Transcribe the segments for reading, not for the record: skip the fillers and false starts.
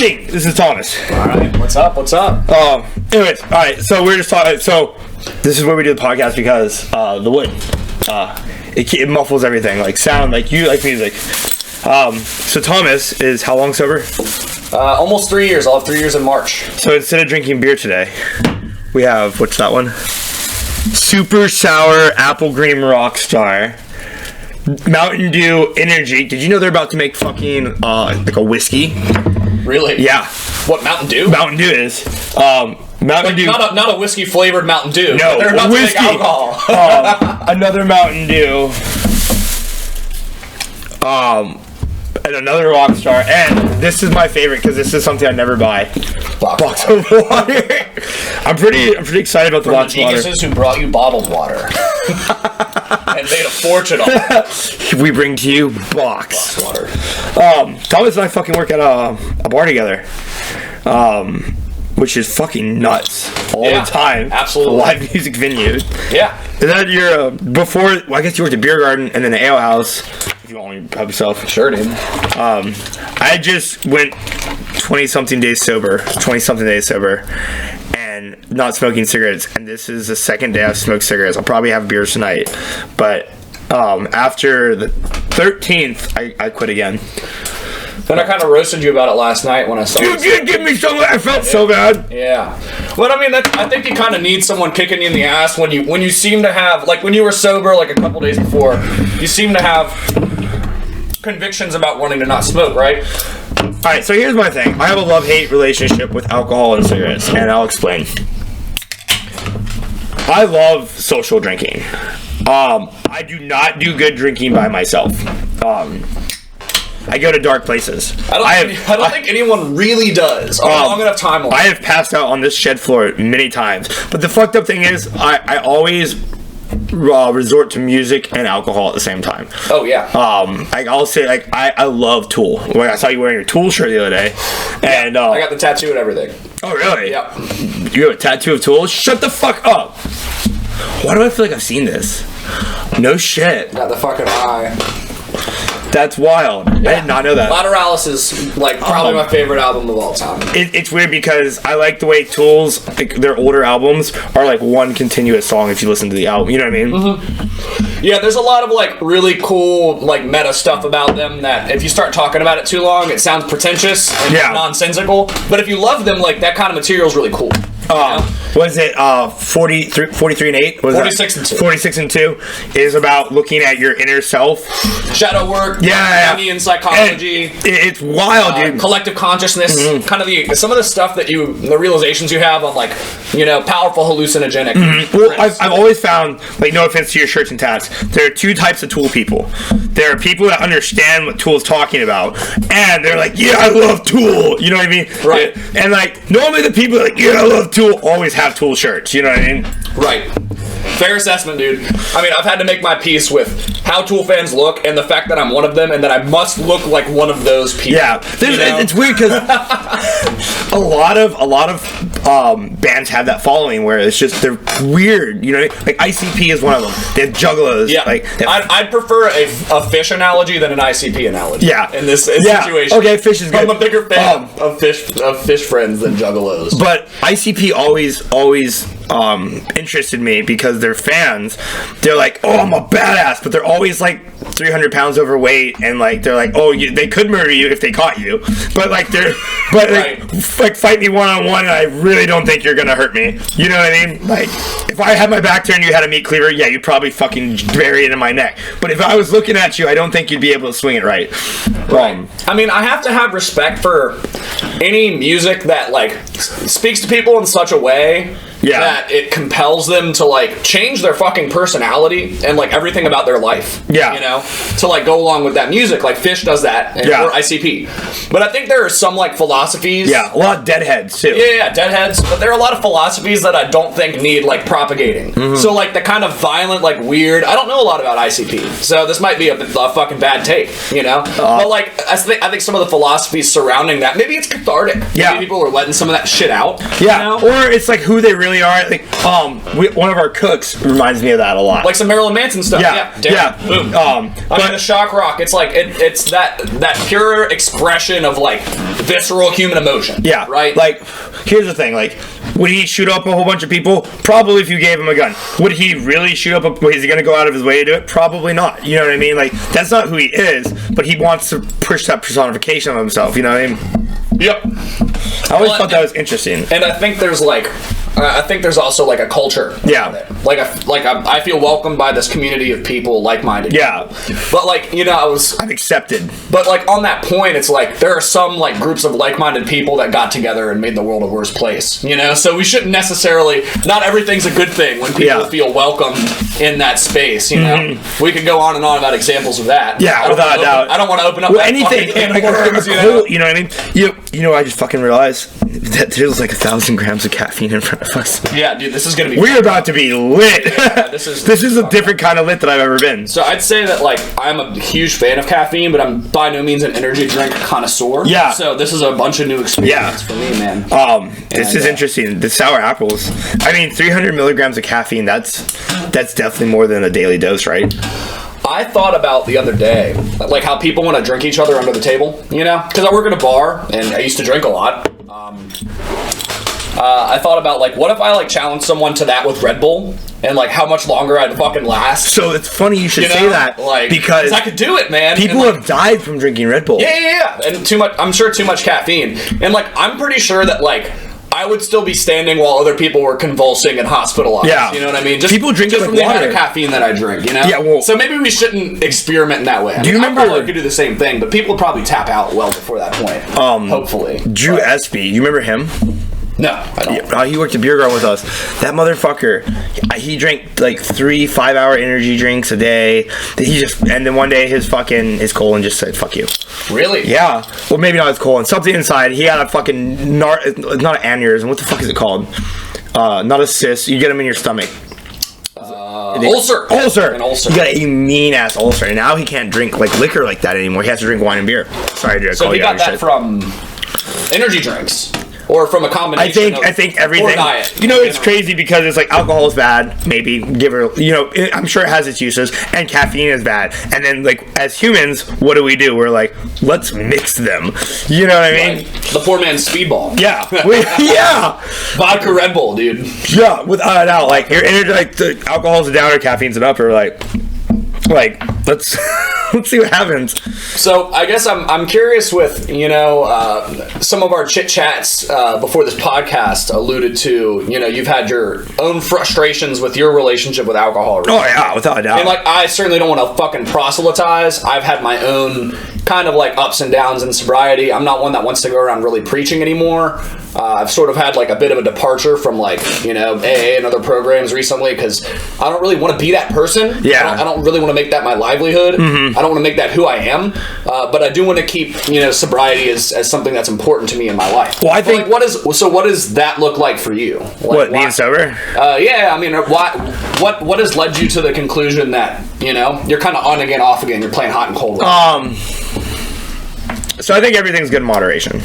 morning. This is Thomas. All right. What's up? Anyways, all right. So we're just talking. So this is where we do the podcast because the wood, it muffles everything, like sound, like you like music. So Thomas is how long sober? Almost 3 years. I'll have 3 years in March. So instead of drinking beer today, we have what's that one? Super sour apple green Rockstar. Mountain Dew Energy. Did you know they're about to make fucking like a whiskey? Really? Yeah. What, Mountain Dew? Mountain Dew is Mountain Dew. Not a whiskey flavored Mountain Dew. No, they're about whiskey. to make alcohol. Another Mountain Dew. And another Rockstar. And this is my favorite because this is something I never buy. Box of water. I'm pretty excited about the box of water. The geniuses who brought you bottled water. And made a fortune on it. We bring to you box water. Thomas and I fucking work at a bar together, which is fucking nuts all the time. Absolutely. Live music venues. Yeah. And then you're before. Well, I guess you worked at Beer Garden and then the Ale House. If you want me to help yourself. Sure, dude. I just went 20-something days sober, and not smoking cigarettes. And this is the second day I've smoked cigarettes. I'll probably have beers tonight, but after the 13th, I quit again. Then I kind of roasted you about it last night when I saw You did give me so I felt so bad. Yeah. But I mean, I think you kind of need someone kicking you in the ass when you seem to have, like when you were sober like a couple days before, you seem to have convictions about wanting to not smoke, right? Alright, so here's my thing. I have a love-hate relationship with alcohol and cigarettes, and I'll explain. I love social drinking. I do not do good drinking by myself. I go to dark places. I don't think anyone really does on a long enough timeline. I have passed out on this shed floor many times. But the fucked up thing is, I always resort to music and alcohol at the same time. Oh, yeah. I'll say, like, I love Tool. Like, I saw you wearing your Tool shirt the other day. And I got the tattoo and everything. Oh, really? Yeah. You have a tattoo of Tool? Shut the fuck up. Why do I feel like I've seen this? No shit. Got the fucking eye. That's wild. Yeah. I did not know that. Lateralis is like probably my favorite album of all time. It's weird because I like the way Tool's, like, their older albums are like one continuous song if you listen to the album. You know what I mean? Mm-hmm. Yeah, there's a lot of like really cool like meta stuff about them that if you start talking about it too long, it sounds pretentious and nonsensical. But if you love them, like that kind of material is really cool. Was it 43 and 8? Was 46 and 2. 46 and 2 is about looking at your inner self. Shadow work, Jungian psychology. It's wild, dude. Collective consciousness, kind of some of the stuff that the realizations you have on like, powerful hallucinogenic. Mm-hmm. Well, I've always found, like, no offense to your shirts and tats, there are two types of Tool people. There are people that understand what Tool's talking about, and they're like, yeah, I love Tool. You know what I mean? Right. And like, normally the people that are like, yeah, I love Tool always have Tool shirts. You know what I mean? Right. Fair assessment, dude. I mean, I've had to make my peace with how Tool fans look and the fact that I'm one of them and that I must look like one of those people. Yeah, it's weird because a lot of bands have that following where it's just they're weird. You know, like ICP is one of them. They have juggalos. Yeah, like I'd prefer a fish analogy than an ICP analogy. Yeah, in this situation. Okay, fish is good. I'm a bigger fan of fish friends than juggalos. But ICP always interested me because they're fans. They're like, oh, I'm a badass, but they're always like 300 pounds overweight, and like they're like, oh, they could murder you if they caught you, but like like fight me one-on-one, and I really don't think you're gonna hurt me. You know what I mean? Like, if I had my back turned, you had a meat cleaver, yeah, you'd probably fucking bury it in my neck. But if I was looking at you, I don't think you'd be able to swing it right. I mean, I have to have respect for any music that like speaks to people in such a way that it compels them to like change their fucking personality and like everything about their life. Yeah. To like go along with that music. Like Fish does that, or ICP. But I think there are some like philosophies. Yeah, a lot of deadheads too. Yeah, deadheads. But there are a lot of philosophies that I don't think need like propagating. Mm-hmm. So like the kind of violent, like weird. I don't know a lot about ICP, so this might be a fucking bad take, But like I think some of the philosophies surrounding that, maybe it's cathartic. Yeah. Maybe people are letting some of that shit out. Yeah. Or it's like who they really really are. Like, one of our cooks reminds me of that a lot. Like some Marilyn Manson stuff. Yeah. Boom. I mean, the shock rock. It's like it's that pure expression of like visceral human emotion. Yeah. Right. Like, here's the thing. Like, would he shoot up a whole bunch of people? Probably, if you gave him a gun. Would he really shoot up? Is he going to go out of his way to do it? Probably not. You know what I mean? Like, that's not who he is. But he wants to push that personification of himself. You know what I mean? Yep. I always thought that was interesting. And I think there's like, there's also like a culture. Yeah. I feel welcomed by this community of people, like-minded. Yeah. People. But like, you know, I'm accepted. But like on that point, it's like there are some like groups of like-minded people that got together and made the world a worse place. You know, so we shouldn't necessarily. Not everything's a good thing when people feel welcome in that space. You know, we could go on and on about examples of that. Yeah, without a doubt. I don't want to open up anything. You know what I mean? You know, I just fucking realized that there's like 1,000 grams of caffeine in front of us. Yeah, dude, this is gonna be. We're about to be lit. Yeah, this is a different kind of lit that I've ever been. So I'd say that like I'm a huge fan of caffeine, but I'm by no means an energy drink connoisseur. Yeah. So this is a bunch of new experience for me, man. This is interesting. The sour apples. I mean, 300 milligrams of caffeine. That's definitely more than a daily dose, right? I thought about the other day, like how people want to drink each other under the table, you know? Because I work in a bar, and I used to drink a lot. I thought about, like, what if I, like, challenged someone to that with Red Bull? And, like, how much longer I'd fucking last? So it's funny you should say that. Like, because I could do it, man. People have died from drinking Red Bull. Yeah. And I'm sure too much caffeine. And, like, I'm pretty sure that, like, I would still be standing while other people were convulsing and hospitalized. Yeah. You know what I mean? People drink just it from like the water. amount of caffeine that I drink, you know? Yeah, well, so maybe we shouldn't experiment in that way. Do you remember? I probably could do the same thing, but people would probably tap out well before that point. Hopefully. Drew Espy, you remember him? No, I don't. Yeah, he worked at Beer Garden with us. That motherfucker, he drank like 3 5-hour energy drinks a day. And then one day his colon just said, fuck you. Really? Yeah. Well, maybe not his colon. Something inside. He had a fucking, not an aneurysm. What the fuck is it called? Not a cyst. You get them in your stomach. Ulcer. Ulcer. An ulcer. He got a mean ass ulcer. And now he can't drink like liquor like that anymore. He has to drink wine and beer. Sorry, dude. So he got that from energy drinks. Or from a combination I think everything. Or diet. You know, it's crazy because it's like alcohol is bad, maybe, I'm sure it has its uses, and caffeine is bad. And then, like, as humans, what do? We're like, let's mix them. You know what I mean? Like the poor man's speedball. Yeah. Yeah. Vodka Red Bull, dude. Yeah, without a doubt. Like, your energy, like, the alcohol's a down or caffeine's an up, or like, let's let's see what happens. So I guess I'm curious with some of our chit chats before this podcast alluded to you've had your own frustrations with your relationship with alcohol. Right? Oh yeah, without a doubt. And like I certainly don't want to fucking proselytize. I've had my own kind of like ups and downs in sobriety. I'm not one that wants to go around really preaching anymore. I've sort of had like a bit of a departure from like AA and other programs recently because I don't really want to be that person. Yeah, I don't really want to make that my livelihood. Mm-hmm. I don't want to make that who I am. But I do want to keep sobriety as something that's important to me in my life. Well, I think what does that look like for you? Like, being sober? Yeah, I mean, what has led you to the conclusion that you're kind of on again, off again, you're playing hot and cold? So I think everything's good in moderation.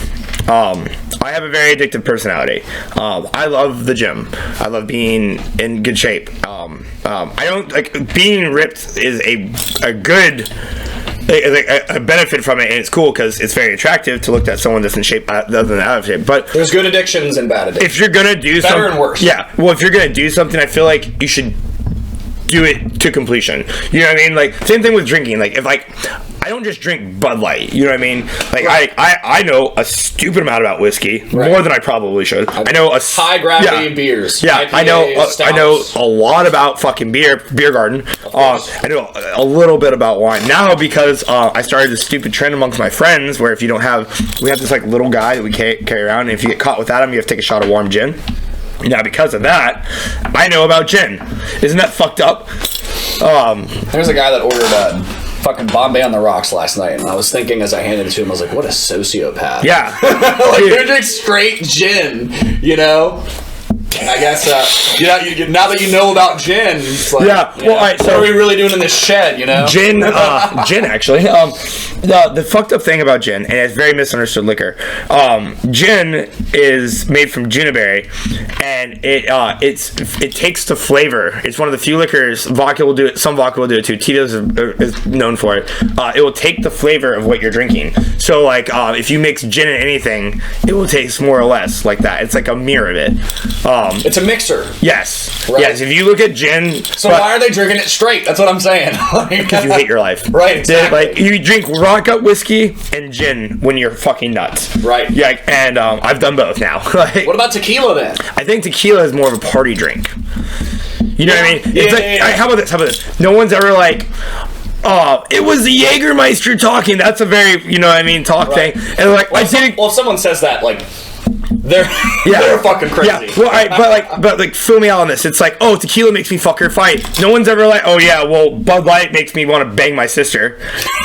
I have a very addictive personality. I love the gym. I love being in good shape. I don't like being ripped is a good a benefit from it, and it's cool because it's very attractive to look at someone that's in shape other than out of shape. But there's good addictions and bad addictions. If you're gonna do better and worse, yeah. Well, if you're gonna do something, I feel like you should do it to completion. You know what I mean? Like same thing with drinking. Like if I don't just drink Bud Light. You know what I mean? Like right. I know a stupid amount about whiskey, right. More than I probably should. I know a high gravity beers. Yeah, IPA, I know a lot about fucking beer garden. I know a little bit about wine now because I started this stupid trend amongst my friends where if you don't have, we have this like little guy that we carry around, and if you get caught without him, you have to take a shot of warm gin. Now, because of that, I know about gin. Isn't that fucked up? There's a guy that ordered fucking Bombay on the rocks last night, and I was thinking as I handed it to him, I was like, what a sociopath. Yeah. Like, you're drinking straight gin, I guess, now that you know about gin, it's like, yeah. Well, all right, so what are we really doing in this shed, Gin, actually. The fucked up thing about gin, and it's very misunderstood liquor. Gin is made from juniperberry, and it takes the flavor. It's one of the few liquors. Vodka will do it. Some vodka will do it too. Tito's is known for it. It will take the flavor of what you're drinking. So like, if you mix gin in anything, it will taste more or less like that. It's like a mirror of it. It's a mixer. Yes. Right. Yes. If you look at gin, so why are they drinking it straight? That's what I'm saying. Because you hate your life. Right. Exactly. Like you drink vodka, whiskey, and gin when you're fucking nuts. Right. Yeah. And I've done both now. Like, what about tequila then? I think tequila is more of a party drink. You know what I mean? It's Yeah. How about this? How about this? No one's ever like, oh, it was the Jägermeister talking. That's a very, you know what I mean, talk thing. And like, well, if someone says that, like, they're fucking crazy. Yeah. Well, but fill me out on this. It's like, oh, tequila makes me fuck her fight. No one's ever like, oh yeah, well, Bud Light makes me want to bang my sister.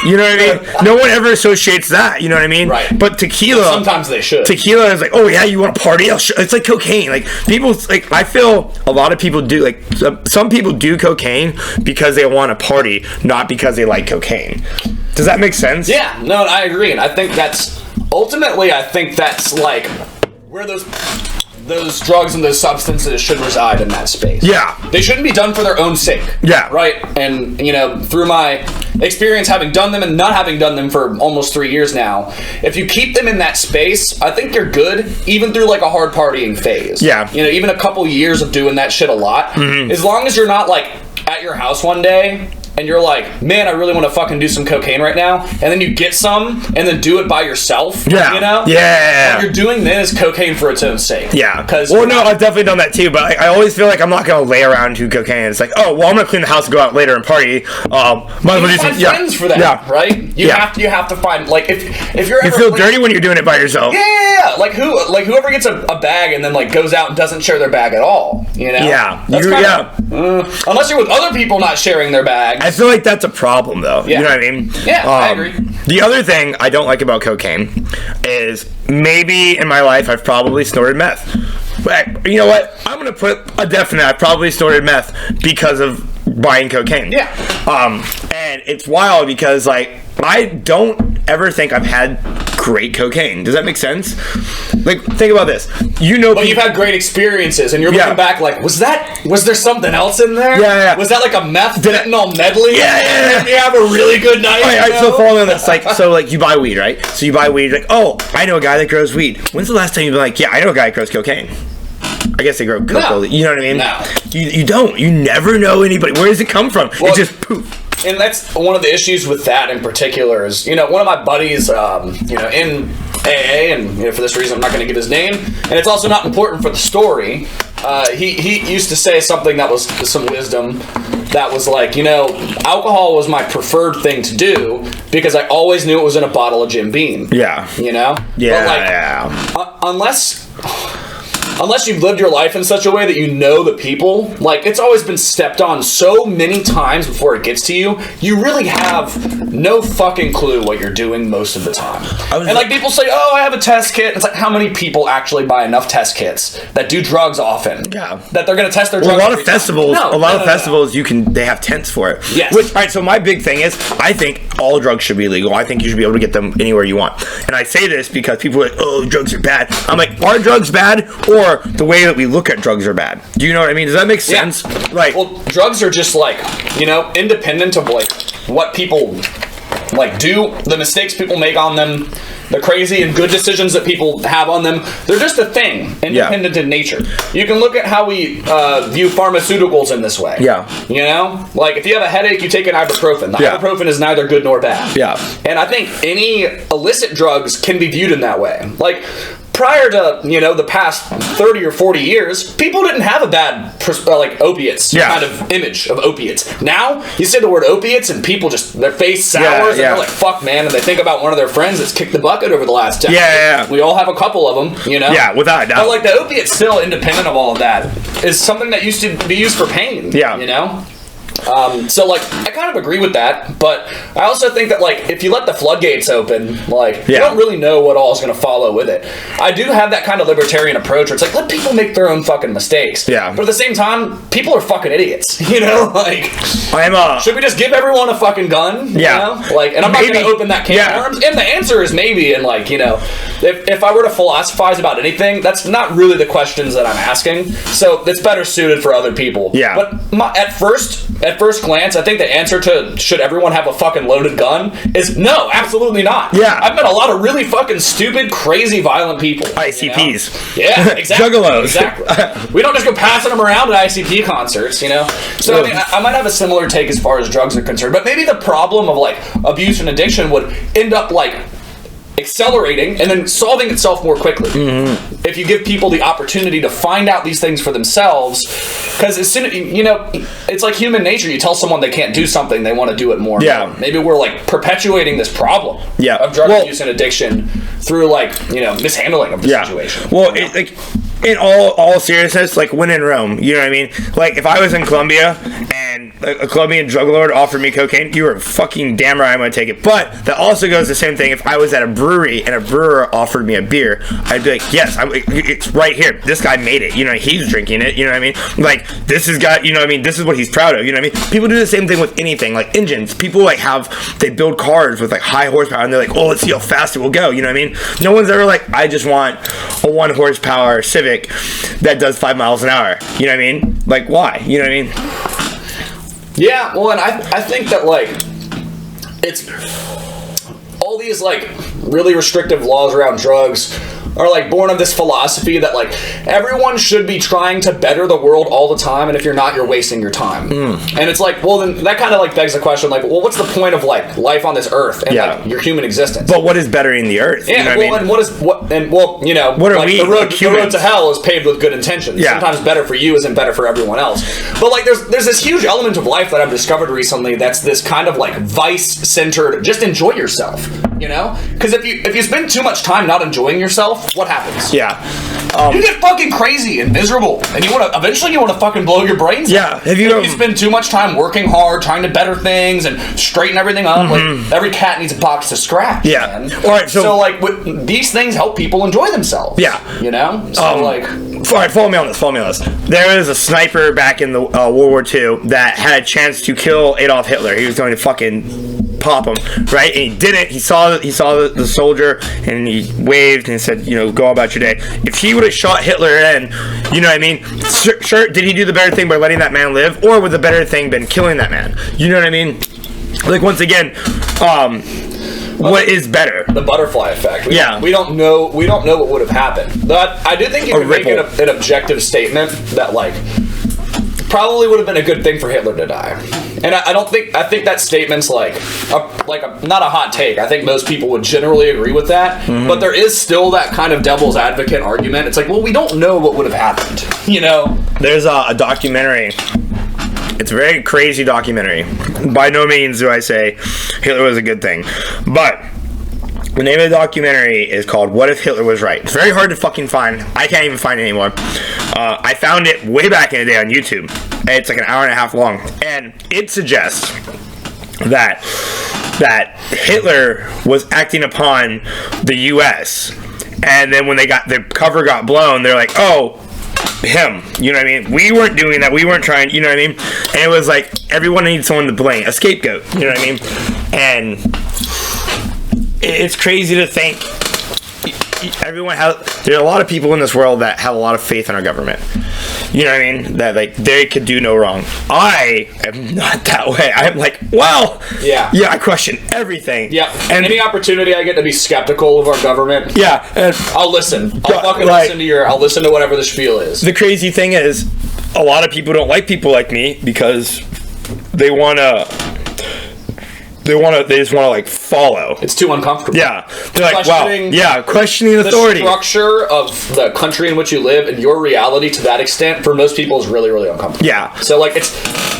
You know what I mean? No one ever associates that. You know what I mean? Right. But tequila. Sometimes they should. Tequila is like, oh yeah, you want to party? It's like cocaine. Like people, like I feel a lot of people do. Like some people do cocaine because they want to party, not because they like cocaine. Does that make sense? Yeah. No, I agree, and I think that's ultimately, I think that's like where those drugs and those substances should reside in that space. Yeah. They shouldn't be done for their own sake. Yeah. Right? And, you know, through my experience having done them and not having done them for almost 3 years now, if you keep them in that space, I think you're good, even through like a hard partying phase. Yeah. You know, even a couple years of doing that shit a lot. Mm-hmm. As long as you're not like at your house one day and you're like, man, I really want to fucking do some cocaine right now, and then you get some, and then do it by yourself, you know? Yeah. What you're doing then is cocaine for its own sake. Yeah. Well, no, I've definitely done that too, but I always feel like I'm not going to lay around and do cocaine. It's like, oh, well, I'm going to clean the house and go out later and party. You find friends for that, right? You have to find, like, if you're ever... You feel dirty when you're doing it by yourself. Yeah. Like, whoever gets a bag and then, like, goes out and doesn't share their bag at all, you know? Yeah. That's unless you're with other people not sharing their bags. I feel like that's a problem, though. Yeah. You know what I mean? Yeah, I agree. The other thing I don't like about cocaine is maybe in my life I've probably snorted meth. But you know what? I'm going to put a definite. I've probably snorted meth because of buying cocaine. Yeah. And it's wild because, like, I don't ever think I've had great cocaine. Does that make sense? Like, think about this. You know, but you've had great experiences, and you're looking back like, was there something else in there? Yeah. Was that like a meth fentanyl medley? Yeah. Did you have a really good night? All right, so follow on this. Like, so, like, you buy weed, right? So you buy weed, like, oh, I know a guy that grows weed. When's the last time you've been like, yeah, I know a guy that grows cocaine? I guess they grow cocoa. No. You know what I mean? No. You don't. You never know anybody. Where does it come from? Well, it just poof. And that's one of the issues with that in particular is, you know, one of my buddies, you know, in AA, and, you know, for this reason I'm not going to give his name, and it's also not important for the story, he used to say something that was some wisdom that was like, you know, alcohol was my preferred thing to do because I always knew it was in a bottle of Jim Beam. Yeah. You know? Yeah. But like, unless you've lived your life in such a way that you know the people, like, it's always been stepped on so many times before it gets to you, you really have no fucking clue what you're doing most of the time. And, like, people say, oh, I have a test kit. It's like, how many people actually buy enough test kits that do drugs often? Yeah. That they're going to test their drugs a lot of festivals, festivals, they have tents for it. Yes. All right, so my big thing is, I think all drugs should be legal. I think you should be able to get them anywhere you want. And I say this because people are like, oh, drugs are bad. I'm like, are drugs bad? Or the way that we look at drugs are bad. Do you know what I mean? Does that make sense? Yeah. Like, well, drugs are just like, you know, independent of like what people like do, the mistakes people make on them, the crazy and good decisions that people have on them. They're just a thing, independent in nature. You can look at how we view pharmaceuticals in this way. Yeah. You know? Like, if you have a headache, you take an ibuprofen. The ibuprofen is neither good nor bad. Yeah. And I think any illicit drugs can be viewed in that way. Like, prior to, you know, the past 30 or 40 years, people didn't have a bad, like, opiates kind of image of opiates. Now, you say the word opiates and people just, their face sours and they're like, fuck, man, and they think about one of their friends that's kicked the bucket over the last decade. Yeah. We all have a couple of them, you know? Yeah, without a doubt. But, like, the opiates still, independent of all of that, is something that used to be used for pain. Yeah. You know? So, like, I kind of agree with that, but I also think that, like, if you let the floodgates open, like, you don't really know what all is going to follow with it. I do have that kind of libertarian approach where it's like, let people make their own fucking mistakes. Yeah. But at the same time, people are fucking idiots, you know? Like, should we just give everyone a fucking gun? Yeah. You know? Like, and I'm not going to open that can of worms. And the answer is maybe, and, like, you know, if I were to philosophize about anything, that's not really the questions that I'm asking. So it's better suited for other people. Yeah. But at first glance, I think the answer to should everyone have a fucking loaded gun is no, absolutely not. Yeah. I've met a lot of really fucking stupid, crazy, violent people. ICPs. You know? Yeah, exactly. Juggalos. Exactly. We don't just go passing them around at ICP concerts, you know? So, I mean, I might have a similar take as far as drugs are concerned, but maybe the problem of, like, abuse and addiction would end up, like, accelerating and then solving itself more quickly if you give people the opportunity to find out these things for themselves. Because as soon as you know, it's like human nature. You tell someone they can't do something, they want to do it more. Yeah. Maybe we're like perpetuating this problem of drug abuse and addiction through, like, you know, mishandling of the situation. Well, like, in all seriousness, like, when in Rome, you know what I mean? Like, if I was in Colombia and a Colombian drug lord offered me cocaine, you were fucking damn right I'm going to take it. But that also goes the same thing if I was at a brewery and a brewer offered me a beer. I'd be like, yes, it's right here. This guy made it. You know, he's drinking it. You know what I mean? Like, this has got, you know what I mean? This is what he's proud of. You know what I mean? People do the same thing with anything. Like, engines. People, like, they build cars with, like, high horsepower and they're like, oh, let's see how fast it will go. You know what I mean? No one's ever like, I just want a 1 horsepower Civic that does 5 miles an hour. You know what I mean? Like, why? You know what I mean? Yeah, well, and I think that, like, it's all these, like, really restrictive laws around drugs are, like, born of this philosophy that, like, everyone should be trying to better the world all the time, and if you're not, you're wasting your time. And it's like, well, then that kind of, like, begs the question, like, well, what's the point of, like, life on this earth and like, your human existence? But what is bettering the earth? Yeah, you know well, what I mean? You know, what are like, we? The road to hell is paved with good intentions. Yeah. Sometimes better for you isn't better for everyone else. But, like, there's this huge element of life that I've discovered recently that's this kind of, like, vice-centered, just enjoy yourself, you know? Because if you spend too much time not enjoying yourself, what happens? Yeah. You get fucking crazy and miserable, and eventually you want to fucking blow your brains out. If you spend too much time working hard, trying to better things and straighten everything up, like, every cat needs a box to scratch. Yeah. Man. All right. So like, these things help people enjoy themselves. Yeah. You know. So like. All right, follow me on this. There was a sniper back in the World War II that had a chance to kill Adolf Hitler. He was going to fucking pop him, right? And he didn't. He saw the soldier, and he waved and said, you know, go about your day. If he would have shot Hitler in, you know what I mean? Sure, did he do the better thing by letting that man live, or would the better thing been killing that man? You know what I mean? Like, once again, what is better? The butterfly effect. We don't know what would have happened. But I do think you can make an objective statement that, like, probably would have been a good thing for Hitler to die. And I think that statement's like not a hot take. I think most people would generally agree with that. But there is still that kind of devil's advocate argument. It's like, well, we don't know what would have happened. You know? There's a documentary. It's a very crazy documentary. By no means do I say Hitler was a good thing. But the name of the documentary is called What If Hitler Was Right? It's very hard to fucking find. I can't even find it anymore. I found it way back in the day on YouTube. It's like an hour and a half long. And it suggests that Hitler was acting upon the U.S. And then when the cover got blown, they're like, oh, him, you know what I mean? We weren't doing that. We weren't trying, you know what I mean? And it was like, everyone needs someone to blame, a scapegoat, you know what I mean? And it's crazy to think there's a lot of people in this world that have a lot of faith in our government. You know what I mean? That, like, they could do no wrong. I am not that way. I'm like, well, yeah, I question everything. Yeah, and any opportunity I get to be skeptical of our government, and I'll listen. I'll listen to whatever the spiel is. The crazy thing is, a lot of people don't like people like me because they just want to like follow. It's too uncomfortable. Yeah. They're like, wow. Questioning authority. The structure of the country in which you live and your reality to that extent, for most people, is really, really uncomfortable. Yeah. So, like, it's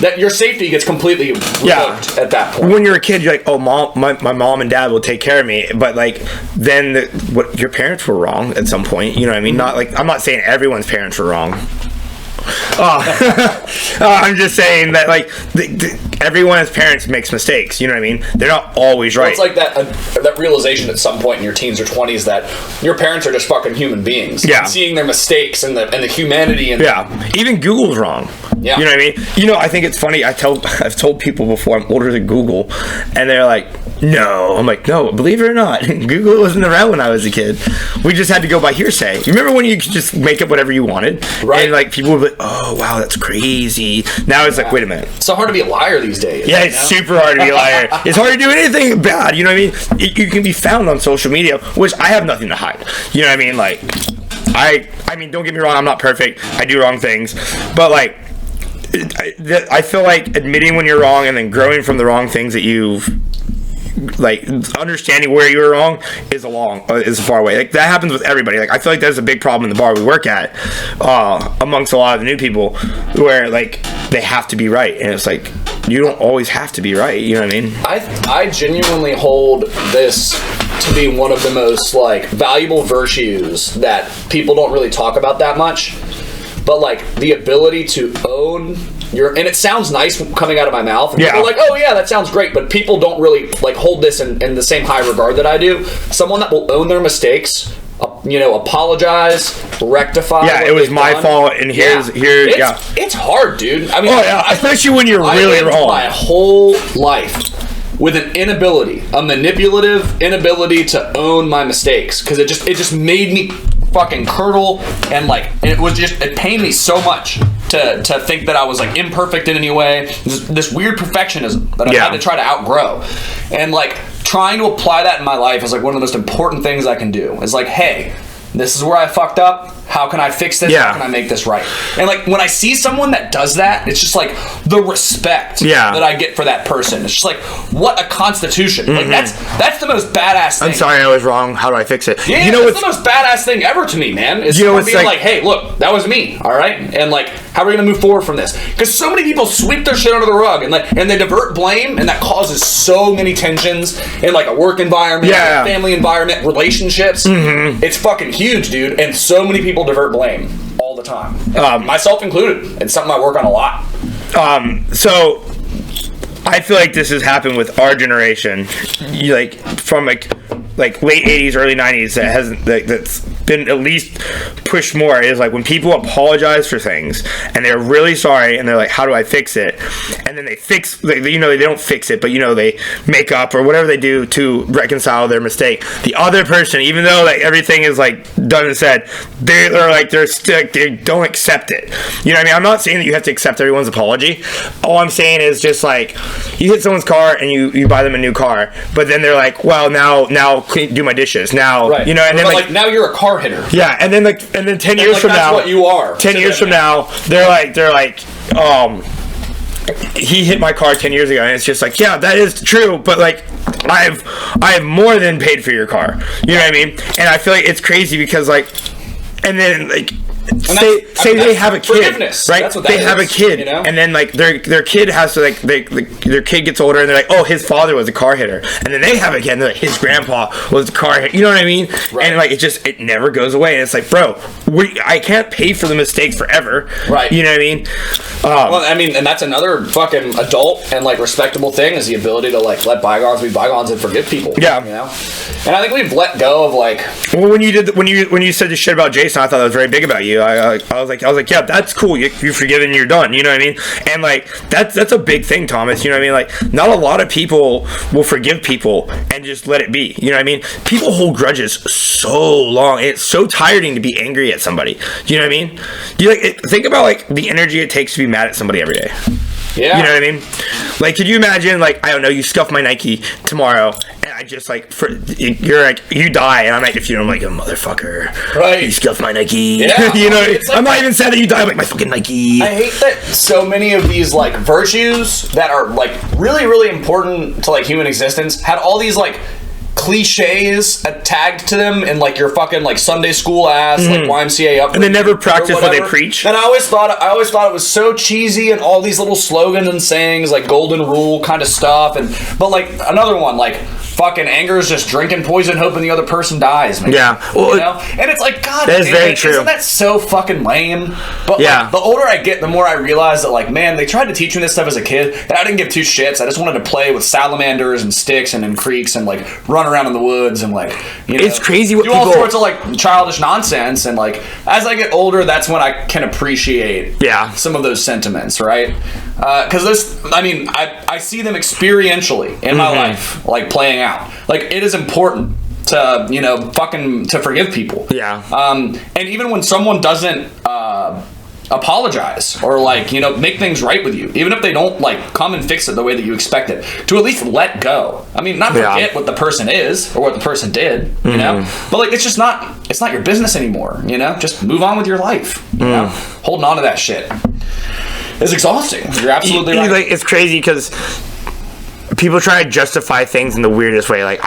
that your safety gets completely revoked at that point. When you're a kid, you're like, oh, my mom and dad will take care of me. But, like, then your parents were wrong at some point. You know what I mean? Not like, I'm not saying everyone's parents were wrong. I'm just saying that, like, everyone as parents makes mistakes. You know what I mean? They're not always right. Well, it's like that realization at some point in your teens or 20s that your parents are just fucking human beings. Yeah. And seeing their mistakes and the humanity. And even Google's wrong. Yeah. You know what I mean? You know, I think it's funny. I've told people before I'm older than Google, and they're like, no. I'm like, no, believe it or not, Google wasn't around when I was a kid. We just had to go by hearsay. You remember when you could just make up whatever you wanted? Right. And like people would be like, oh wow, that's crazy. Now it's like, wait a minute. It's so hard to be a liar these days. Yeah, it's super hard to be a liar. It's hard to do anything bad. You know what I mean? You can be found on social media, which I have nothing to hide. You know what I mean? Like, I mean, don't get me wrong. I'm not perfect. I do wrong things, but like, I feel like admitting when you're wrong and then growing from the wrong things that you've, like, understanding where you were wrong is a far way. Like, that happens with everybody. Like, I feel like there's a big problem in the bar we work at, amongst a lot of the new people, where like they have to be right, and it's like, you don't always have to be right. You know what I mean? I genuinely hold this to be one of the most, like, valuable virtues that people don't really talk about that much. But, like, the ability to own and it sounds nice coming out of my mouth. And people are like, oh yeah, that sounds great. But people don't really, like, hold this in the same high regard that I do. Someone that will own their mistakes, apologize, rectify. Yeah, it was my fault, and it's hard, dude. I mean, especially when you're really wrong. My whole life with a manipulative inability to own my mistakes, because it just made me fucking curdle, and like it pained me so much to think that I was, like, imperfect in any way. This weird perfectionism that I had to try to outgrow, and like trying to apply that in my life is like one of the most important things I can do. Is like, hey, this is where I fucked up. How can I fix this? How can I make this right? And like when I see someone that does that, it's just like the respect that I get for that person. It's just like, what a constitution. Like that's the most badass thing. I'm sorry, I was wrong. How do I fix it? Yeah, that's the most badass thing ever to me, man. Is being like, hey, look, that was me, all right? And like, how are we gonna move forward from this? Because so many people sweep their shit under the rug and they divert blame, and that causes so many tensions in like a work environment, a family environment, relationships. It's fucking huge, dude. And so many people divert blame all the time, myself included. It's something I work on a lot. So I feel like this has happened with our generation, like from like late 80s, early 90s, that's been at least pushed more, is like when people apologize for things and they're really sorry and they're like, how do I fix it? And then they don't fix it, but they make up or whatever they do to reconcile their mistake. The other person, even though like everything is like done and said, they don't accept it. You know what I mean? I'm not saying that you have to accept everyone's apology. All I'm saying is just like, you hit someone's car and you buy them a new car, but then they're like, well, now do my dishes now, and then like now you're a car hitter. Yeah, and then 10 years from now, that's what you are. 10 years from now, they're like, he hit my car 10 years ago, and it's just like, yeah, that is true, but like, I have more than paid for your car. You know what I mean? And I feel like it's crazy because like, and then like, say they have a kid, right? They have a kid, and then like their kid has to like their kid gets older and they're like, oh, his father was a car hitter, and then they have a kid and they're like, his grandpa was a car hitter. You know what I mean? Right. And like it never goes away, and it's like, bro, I can't pay for the mistakes forever, right? You know what I mean? Well, I mean, and that's another fucking adult and like respectable thing, is the ability to like let bygones be bygones and forgive people. Yeah, and I think we've let go of like. Well, when you said the shit about Jason, I thought that was very big about you. I was like, yeah, that's cool. You're forgiven. You're done. You know what I mean? And like that's a big thing, Thomas. You know what I mean? Like, not a lot of people will forgive people and just let it be. You know what I mean? People hold grudges so long. It's so tiring to be angry at somebody. You know what I mean? Think about like the energy it takes to be mad at somebody every day. Yeah. You know what I mean? Like, could you imagine, like, I don't know, you scuff my Nike tomorrow, and I just, like, you're like, you die, and I'm at your funeral, I'm like, oh, motherfucker. Right. You scuff my Nike. Yeah. You know, like, I'm not even sad that you die, I'm like, my fucking Nike. I hate that so many of these, like, virtues that are, like, really, really important to, like, human existence had all these, like, cliches tagged to them in like your fucking like Sunday school ass like YMCA up, and they never practice what they preach. And I always thought it was so cheesy, and all these little slogans and sayings like golden rule kind of stuff. But like another one, like fucking anger is just drinking poison, hoping the other person dies, man. Yeah. Well, you know? And it's like, God, that is very true. Isn't that so fucking lame? But yeah. like, the older I get, the more I realize that, like, man, they tried to teach me this stuff as a kid, and I didn't give two shits. I just wanted to play with salamanders and sticks and in creeks and, like, run around in the woods and, like, you know, it's crazy what do all sorts of, like, childish nonsense. And, like, as I get older, that's when I can appreciate some of those sentiments, right? Because I see them experientially in my life, like, playing out. Like, it is important to, you know, to forgive people. Yeah. And even when someone doesn't apologize or, like, you know, make things right with you, even if they don't, like, come and fix it the way that you expect it, to at least let go. I mean, not forget what the person is or what the person did, you know, but, like, it's not your business anymore, you know. Just move on with your life, you know. Holding on to that shit is exhausting. You're absolutely right. Like, it's crazy because people try to justify things in the weirdest way. Like,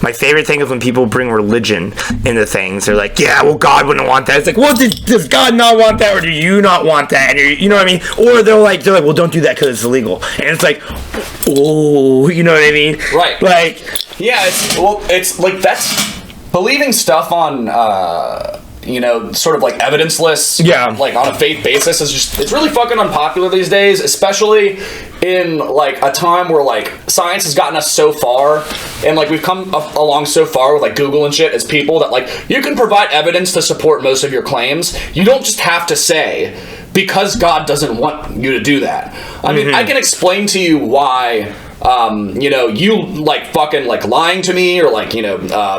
my favorite thing is when people bring religion into things. They're like, yeah, well, God wouldn't want that. It's like, well, does God not want that, or do you not want that? And you know what I mean? Or they're like, well, don't do that because it's illegal. And it's like, oh, you know what I mean? Right. Like, yeah, it's like, that's believing stuff on you know, sort of like evidence-less, like on a faith basis it's really fucking unpopular these days, especially in like a time where like science has gotten us so far, and like we've come along so far with like Google and shit as people, that like you can provide evidence to support most of your claims. You don't just have to say, because God doesn't want you to do that. I mean, I can explain to you why you know, you like fucking like lying to me or like, you know,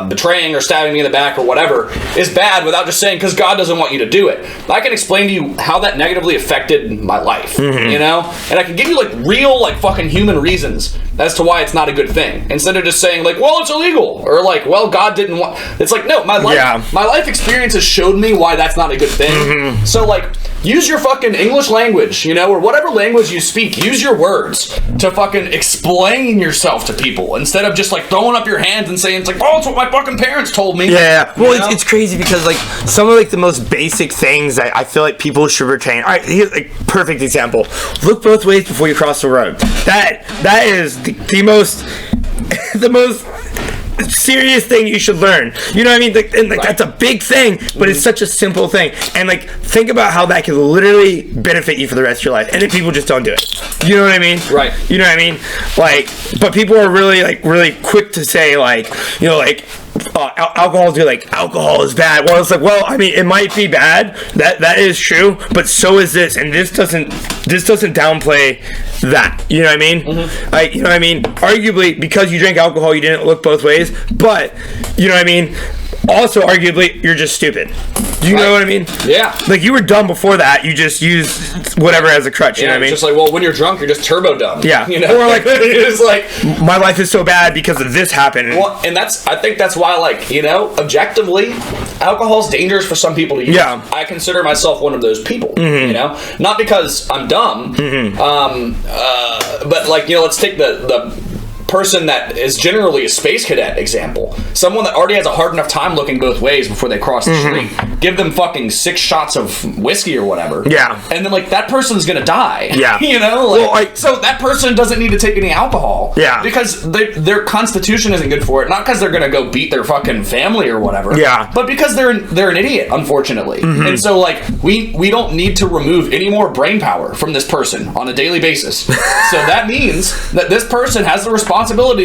betraying or stabbing me in the back or whatever is bad, without just saying because God doesn't want you to do it. I can explain to you how that negatively affected my life, you know, and I can give you like real like fucking human reasons as to why it's not a good thing, instead of just saying like, well, it's illegal, or like, well, God didn't want. It's like, no, my life experience has showed me why that's not a good thing. So like, use your fucking English language, you know, or whatever language you speak. Use your words to fucking explain yourself to people, instead of just like throwing up your hands and saying it's like, oh, it's what my fucking parents told me. Yeah. Well, it's crazy because like some of like the most basic things that I feel like people should retain. All right, here's a perfect example. Look both ways before you cross the road. That is the most the most serious thing you should learn. You know what I mean? And that's a big thing, but it's such a simple thing. And like, think about how that could literally benefit you for the rest of your life. And if people just don't do it, you know what I mean? Right. You know what I mean? Like, but people are really quick to say like, you know, like, alcohol is bad. Well, it's like, well, I mean, it might be bad. That is true, but so is this, and this doesn't downplay that. You know what I mean? Like, you know what I mean? Arguably, because you drank alcohol, you didn't look both ways, but you know what I mean? Also, arguably, you're just stupid. Do you know what I mean? Yeah. Like, you were dumb before that. You just used whatever as a crutch. You know what I mean? It's just like, well, when you're drunk, you're just turbo dumb. Yeah. You know? Or like, it's like, my life is so bad because of this happened. Well, and I think that's why, like, you know, objectively, alcohol's dangerous for some people to use. Yeah. I consider myself one of those people. You know, not because I'm dumb, but like, you know, let's take the person that is generally a space cadet example. Someone that already has a hard enough time looking both ways before they cross the street. Give them fucking 6 shots of whiskey or whatever. Yeah. And then like, that person's gonna die. Yeah. You know? Like, so that person doesn't need to take any alcohol. Yeah. Because their constitution isn't good for it. Not because they're gonna go beat their fucking family or whatever. Yeah. But because they're an idiot, unfortunately. And so like, we don't need to remove any more brain power from this person on a daily basis. So that means that this person has the responsibility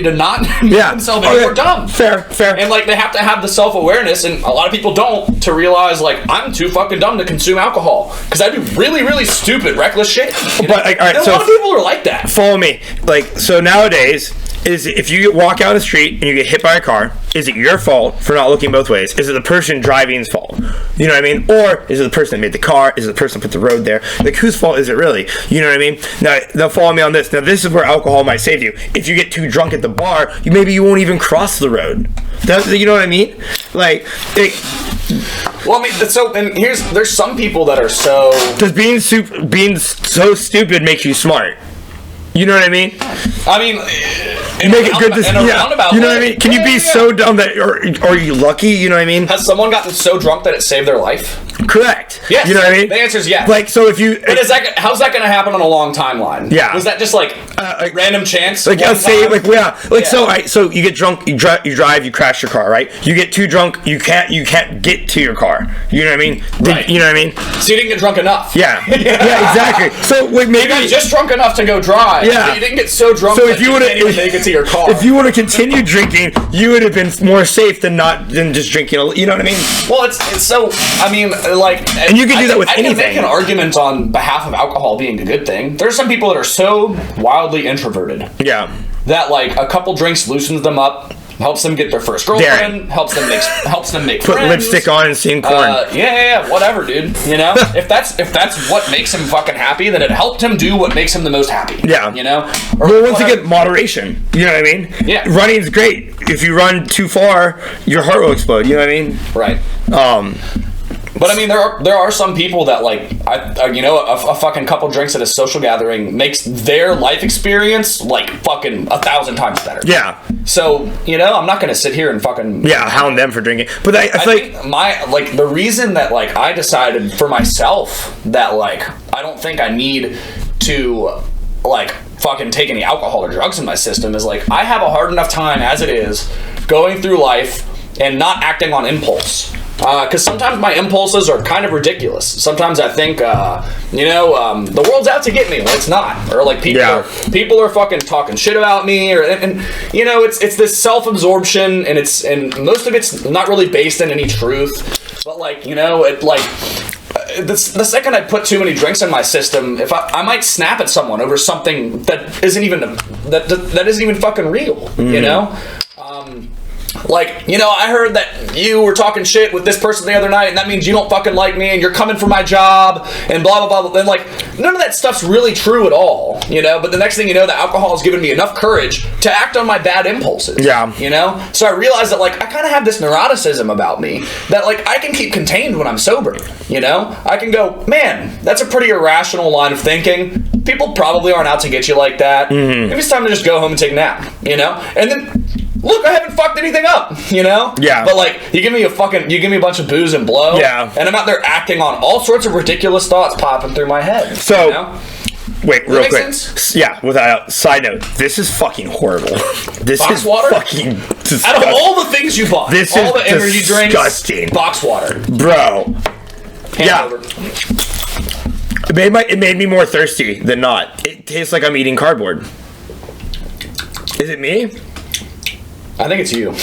to not make themselves any more dumb. Fair. And like, they have to have the self-awareness, and a lot of people don't, to realize like, I'm too fucking dumb to consume alcohol because I do really, really stupid, reckless shit. But like, all right, so a lot of people are like that. Follow me. Like, so nowadays, is if you walk out on the street and you get hit by a car, is it your fault for not looking both ways? Is it the person driving's fault? You know what I mean? Or is it the person that made the car? Is it the person that put the road there? Like, whose fault is it really? You know what I mean? Now follow me on this. Now, this is where alcohol might save you. If you get too drunk at the bar, maybe you won't even cross the road. You know what I mean? Like, well, I mean, there's some people that are so... Does being so stupid makes you smart? You know what I mean? I mean, you make it good. You know what I mean? Can you be so dumb that, or are you lucky? You know what I mean? Has someone gotten so drunk that it saved their life? Correct. Yes. You know what I mean? The answer is yes. Like, so if you... But how's that going to happen on a long timeline? Yeah. Was that just like random chance? Like, I'll say, like, yeah. Like, Yeah. so, right, so you get drunk, you drive, you crash your car, right? You get too drunk, you can't get to your car. You know what I mean? Right. You know what I mean? So you didn't get drunk enough. Yeah. Yeah, exactly. So, like, maybe... You got just drunk enough to go drive. Yeah. But you didn't get so drunk So that if you can't even would make it to your car. If you would have continued drinking, you would have been more safe than just drinking. You know what I mean? Well, it's so. I mean, like, and you can do that with anything. I can make an argument on behalf of alcohol being a good thing. There's some people that are so wildly introverted. Yeah. That like a couple drinks loosens them up, helps them get their first girlfriend, helps them make put friends. Lipstick on and sing corn. Yeah, whatever, dude. You know, if that's what makes him fucking happy, then it helped him do what makes him the most happy. Yeah. You know. Well, once again, moderation. You know what I mean? Yeah. Running's great. If you run too far, your heart will explode. You know what I mean? Right. But I mean, there are some people that like, a fucking couple drinks at a social gathering makes their life experience like fucking 1,000 times better. Yeah. So I'm not gonna sit here and fucking hound them for drinking. But I think the reason that like I decided for myself that like I don't think I need to like fucking take any alcohol or drugs in my system is like I have a hard enough time as it is going through life and not acting on impulse. Because sometimes my impulses are kind of ridiculous. Sometimes I think, the world's out to get me. Well, it's not. Or like people are fucking talking shit about me. It's this self-absorption, and most of it's not really based in any truth. But the second I put too many drinks in my system, if I might snap at someone over something that isn't even that isn't even fucking real. Mm-hmm. You know. I heard that you were talking shit with this person the other night, and that means you don't fucking like me, and you're coming for my job, and blah, blah, blah. And, none of that stuff's really true at all, But the next thing you know, the alcohol has given me enough courage to act on my bad impulses. Yeah. So I realized that, I kind of have this neuroticism about me that, I can keep contained when I'm sober, I can go, man, that's a pretty irrational line of thinking. People probably aren't out to get you like that. Mm-hmm. Maybe it's time to just go home and take a nap, And then... look, I haven't fucked anything up, Yeah. But you give me a bunch of booze and blow. Yeah. And I'm out there acting on all sorts of ridiculous thoughts popping through my head. So, wait, real quick. Sense? Yeah. Without side note, this is fucking horrible. This box is water? Fucking disgusting. Out of all the things you bought, all the energy drinks, disgusting. Box water, bro. Over. It made me more thirsty than not. It tastes like I'm eating cardboard. Is it me? I think it's you.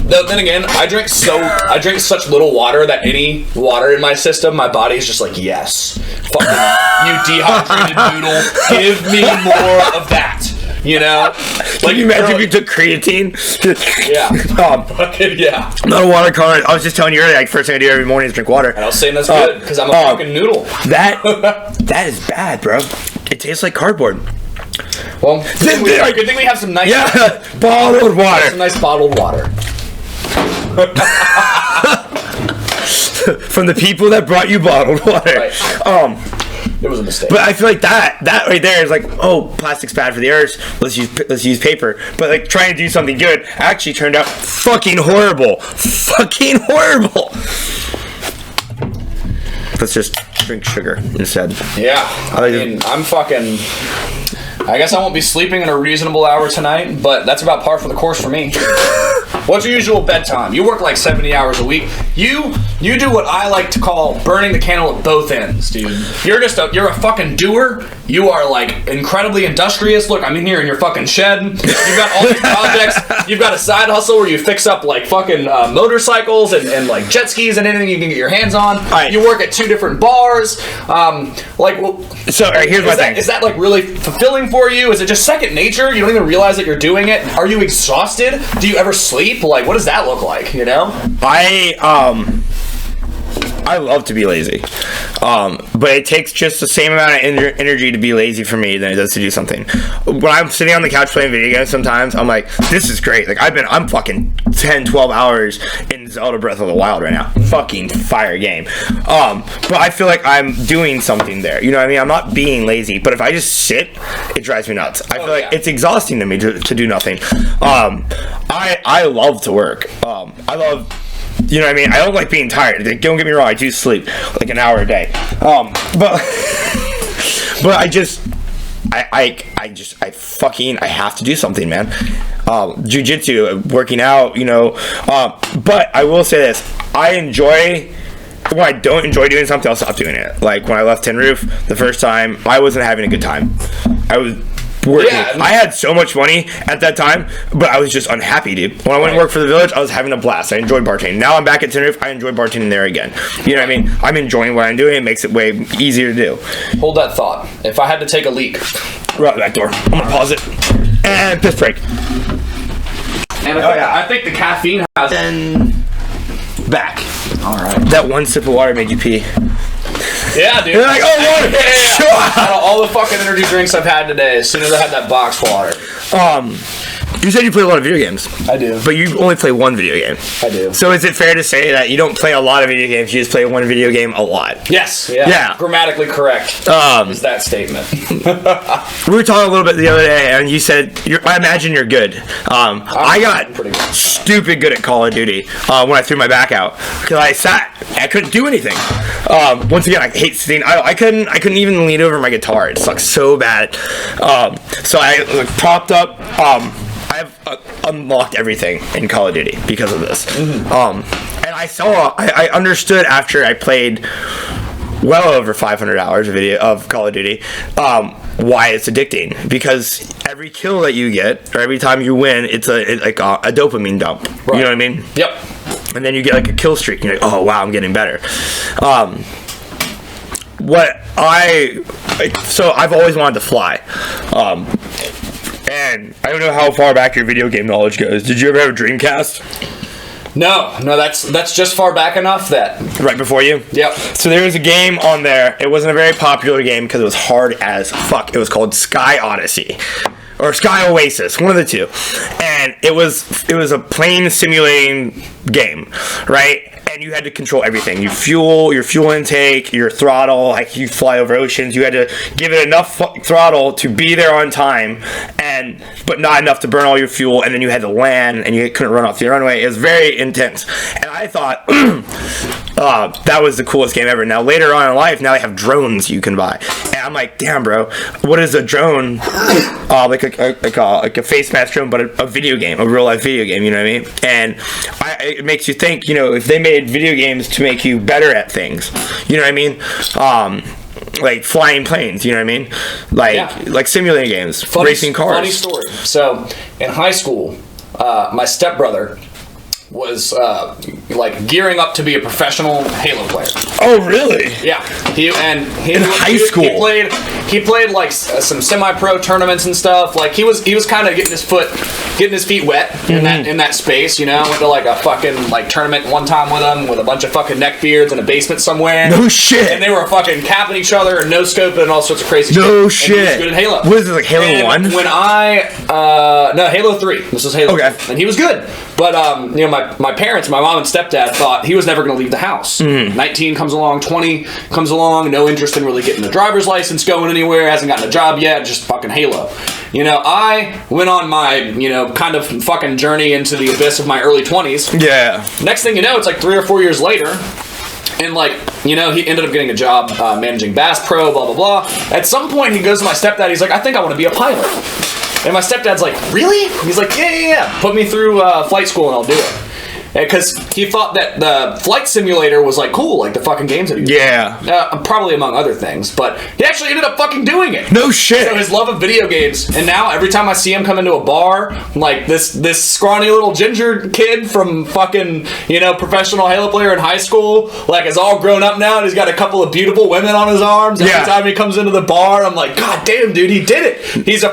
Then again, I drink such little water that any water in my system, my body is just like, yes, fucking you dehydrated noodle, give me more of that. Can you imagine if you took creatine? Yeah. Fucking yeah. Not a water color. I was just telling you earlier, first thing I do every morning is drink water. And I was saying that's good because I'm a fucking noodle. That is bad, bro. It tastes like cardboard. Well, good thing we have some nice bottled water. Some nice bottled water. From the people that brought you bottled water. Right. It was a mistake. But I feel like that right there is like, oh, plastic's bad for the earth. Let's use paper. But trying to do something good actually turned out fucking horrible. Fucking horrible. Let's just drink sugar instead. Yeah. I guess I won't be sleeping at a reasonable hour tonight, but that's about par for the course for me. What's your usual bedtime? You work 70 hours a week. You do what I like to call burning the candle at both ends, dude. You're a fucking doer. You are incredibly industrious. Look, I'm in here in your fucking shed. You've got all these projects. You've got a side hustle where you fix up fucking motorcycles and jet skis and anything you can get your hands on. Right. You work at 2 different bars. So here's my thing. Is that really fulfilling for you? Is it just second nature? You don't even realize that you're doing it? Are you exhausted? Do you ever sleep? What does that look like, I love to be lazy. But it takes just the same amount of energy to be lazy for me than it does to do something. When I'm sitting on the couch playing video games sometimes, I'm like, this is great. I'm fucking 10, 12 hours in Zelda Breath of the Wild right now. Fucking fire game. But I feel like I'm doing something there. You know what I mean? I'm not being lazy, but if I just sit, it drives me nuts. I feel like it's exhausting to me to do nothing. I love to work. I love You know what I mean? I don't like being tired. Don't get me wrong. I do sleep like an hour a day. But I have to do something, man. Jiu-jitsu, working out, you know. But I will say this: when I don't enjoy doing something, I'll stop doing it. Like when I left Tin Roof the first time, I wasn't having a good time. I was working. Yeah. I had so much money at that time, but I was just unhappy, dude. When I went to work for the Village, I was having a blast. I enjoyed bartending. Now I'm back at Tin Roof. I enjoy bartending there again. You know what I mean? I'm enjoying what I'm doing. It makes it way easier to do. Hold that thought. If I had to take a leak. Right out that door. I'm going to pause it. And piss break. And I think the caffeine has... And back. All right. That one sip of water made you pee. Yeah, dude. You're like, oh, water! Out of all the fucking energy drinks I've had today, as soon as I had that box water. You said you play a lot of video games. I do. But you only play one video game. I do. So is it fair to say that you don't play a lot of video games, you just play one video game a lot? Yes. Yeah. Grammatically correct is that statement. We were talking a little bit the other day, and you said, I imagine you're good. I got pretty good. Stupid good at Call of Duty when I threw my back out. Because I couldn't do anything. Once again, I hate sitting idle. I couldn't even lean over my guitar. It sucks so bad. So I propped up. I've unlocked everything in Call of Duty because of this. Mm-hmm. And I understood after I played well over 500 hours of Call of Duty why it's addicting. Because every kill that you get, or every time you win, it's like a dopamine dump. Right. You know what I mean? Yep. And then you get like a kill streak, and you're like, oh wow, I'm getting better. So I've always wanted to fly. And I don't know how far back your video game knowledge goes. Did you ever have a Dreamcast? No, that's just far back enough that... Right before you? Yep. So there was a game on there. It wasn't a very popular game because it was hard as fuck. It was called Sky Odyssey. Or Sky Oasis, one of the two. And it was a plane simulating game, right? And you had to control everything. Your fuel intake, your throttle, like you fly over oceans. You had to give it enough throttle to be there on time, but not enough to burn all your fuel. And then you had to land, and you couldn't run off the runway. It was very intense. And I thought that was the coolest game ever. Now later on in life, now they have drones you can buy, and I'm like, damn, bro, what is a drone? Like a face mask drone, but a video game, a real life video game. You know what I mean? And it makes you think. You know, if they made video games to make you better at things, you know what I mean? Like flying planes, you know what I mean? Like simulating games, racing cars. Funny story. So in high school, my stepbrother was like gearing up to be a professional Halo player. Oh, really? Yeah. In high school. He played like some semi-pro tournaments and stuff. Like he was kind of getting his feet wet in that space. You know, went to like a fucking like tournament one time with him with a bunch of fucking neckbeards in a basement somewhere. No shit. And they were fucking capping each other and no scoping and all sorts of crazy shit. No shit. And he was good at Halo. What is it, like Halo 1? When no, Halo 3. This was Halo 3. And he was good. But you know, my parents, my mom and stepdad thought he was never going to leave the house. 19 comes along, 20 comes along, no interest in really getting a driver's license going anywhere, hasn't gotten a job yet, just fucking Halo. You know, I went on my, you know, kind of fucking journey into the abyss of my early 20s. Yeah. Next thing you know, it's like 3 or 4 years later, and like, you know, he ended up getting a job managing Bass Pro, blah, blah, blah. At some point, he goes to my stepdad, he's like, I think I want to be a pilot. And my stepdad's like, really? He's like, yeah. Put me through flight school and I'll do it. Because he thought that the flight simulator was like cool, like the fucking games that he was doing. Probably among other things, but he actually ended up fucking doing it. No shit. So his love of video games, and now every time I see him come into a bar, like this scrawny little ginger kid from fucking, you know, professional Halo player in high school, like is all grown up now and he's got a couple of beautiful women on his arms. Every time he comes into the bar, I'm like, God damn, dude, he did it. He's a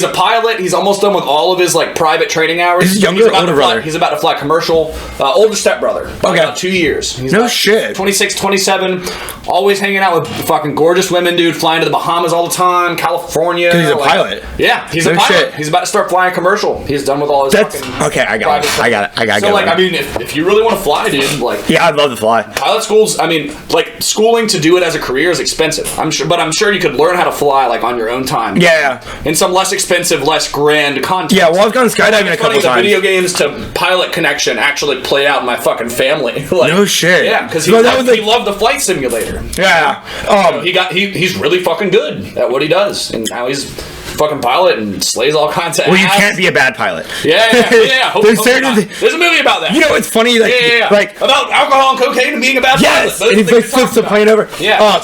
pilot. He's almost done with all of his like private training hours. He's younger or older brother? He's about to fly commercial. Older stepbrother. About 2 years. He's no shit. 26, 27. Always hanging out with fucking gorgeous women, dude. Flying to the Bahamas all the time. California. He's a pilot. Yeah, he's a pilot. Shit. He's about to start flying commercial. He's done with all his fucking... Okay, I got it. So, like, I mean, if you really want to fly, dude, like... Yeah, I'd love to fly. Pilot schools, I mean, like, schooling to do it as a career is expensive. I'm sure you could learn how to fly, like, on your own time. Yeah. In some less expensive, less grand context. Yeah, well, I've gone skydiving a couple times. The video games to pilot connection prediction actually played out in my fucking family. Like, no shit. Yeah, because he loved the flight simulator. Yeah. He's really fucking good at what he does, and now he's fucking pilot and slays all kinds of Well, you can't be a bad pilot. Yeah. There's a movie about that. You know, it's funny, like about alcohol and cocaine and being a bad pilot. And he flips the plane over. Yeah.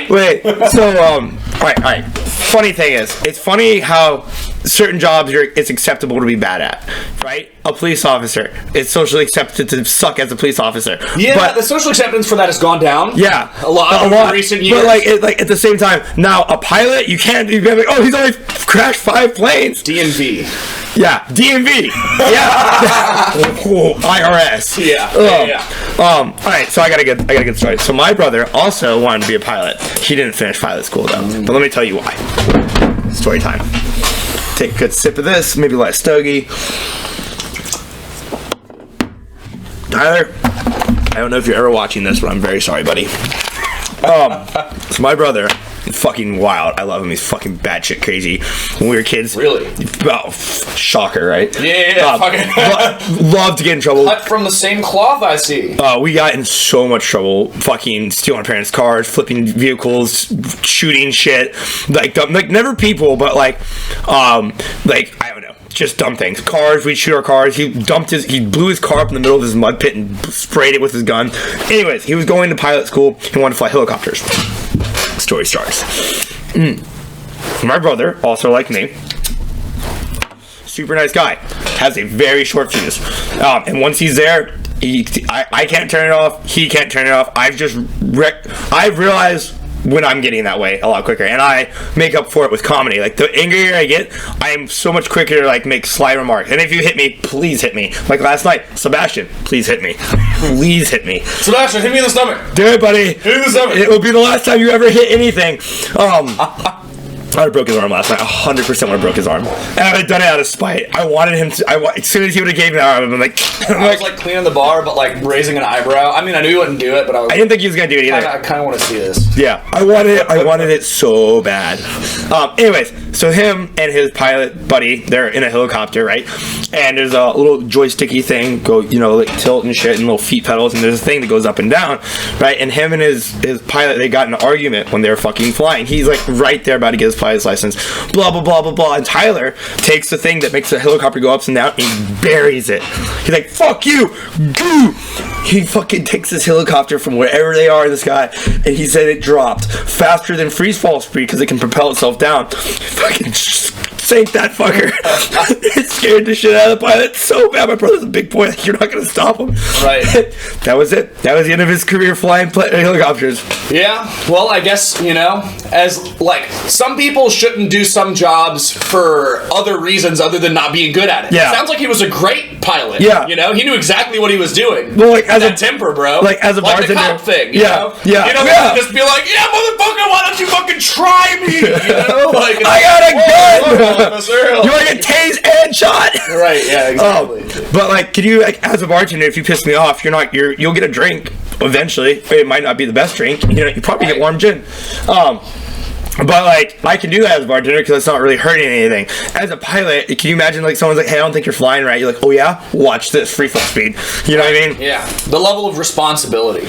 Wait. So, all right. Funny thing is, it's funny how certain jobs it's acceptable to be bad at, right? A police officer, it's socially accepted to suck as a police officer. Yeah, but the social acceptance for that has gone down. Yeah, a lot in recent years. But like at the same time, now a pilot, you can't be like, oh, he's only crashed 5 planes. DMV. Yeah, DMV. Yeah. IRS. Yeah. All right, so I got a good story. So my brother also wanted to be a pilot. He didn't finish pilot school though. But let me tell you why. Story time. Take a good sip of this, maybe light a stogie. Tyler, I don't know if you're ever watching this, but I'm very sorry, buddy. So my brother, fucking wild. I love him. He's fucking batshit crazy. When we were kids, really? Oh, shocker, right? Yeah. Fucking loved to get in trouble. Cut from the same cloth, I see. We got in so much trouble. Fucking stealing our parents' cars, flipping vehicles, shooting shit. Like never people, but like I don't know. Just dumb things. Cars, we'd shoot our cars. He blew his car up in the middle of his mud pit and sprayed it with his gun. Anyways, he was going to pilot school. He wanted to fly helicopters. Story starts. My brother, also like me, super nice guy, has a very short fuse. And once he's there, I can't turn it off. He can't turn it off. I've realized when I'm getting that way a lot quicker, and I make up for it with comedy. Like, the angrier I get, I am so much quicker to like make sly remarks. And if you hit me, please hit me. Like last night, Sebastian, please hit me. Please hit me. Sebastian, hit me in the stomach. Do it, buddy. Hit me in the stomach. It will be the last time you ever hit anything. I would have broke his arm last night. 100% would have broke his arm. And I would have done it out of spite. I wanted him to. As soon as he would have gave me that arm, I'm like. I was like cleaning the bar, but like raising an eyebrow. I mean, I knew he wouldn't do it, but I didn't think he was gonna do it either. I kind of want to see this. Yeah, I wanted it so bad. Anyways, so him and his pilot buddy, they're in a helicopter, right? And there's a little joysticky thing, like tilt and shit, and little feet pedals, and there's a thing that goes up and down, right? And him and his pilot, they got in an argument when they were fucking flying. He's like right there about to get his pilot's license, blah blah blah blah blah. And Tyler takes the thing that makes the helicopter go up and down and he buries it. He's like, "Fuck you, goo!" He fucking takes this helicopter from wherever they are in the sky, and he said it dropped faster than freeze fall speed because it can propel itself down. Fucking sank that fucker. It scared the shit out of the pilot so bad. My brother's a big boy. Like, you're not gonna stop him. Right. That was it. That was the end of his career flying helicopters. Yeah. Well, I guess, as like some people shouldn't do some jobs for other reasons other than not being good at it. Yeah. It sounds like he was a great pilot. Yeah. He knew exactly what he was doing. Well, like as that temper, bro. Like as a bartender. Like the cop thing. Yeah. Just be like, yeah, motherfucker, why don't you fucking try me? Like, I got a gun. Officer. You want to get tased and shot? Right, yeah, exactly. But like, can you, like, as a bartender, if you piss me off, you'll get a drink eventually. It might not be the best drink. You probably get warm gin. But like, I can do that as a bartender because it's not really hurting anything. As a pilot, can you imagine like someone's like, "Hey, I don't think you're flying right." You're like, "Oh yeah, watch this, free fall speed." You know what I mean? Yeah. The level of responsibility,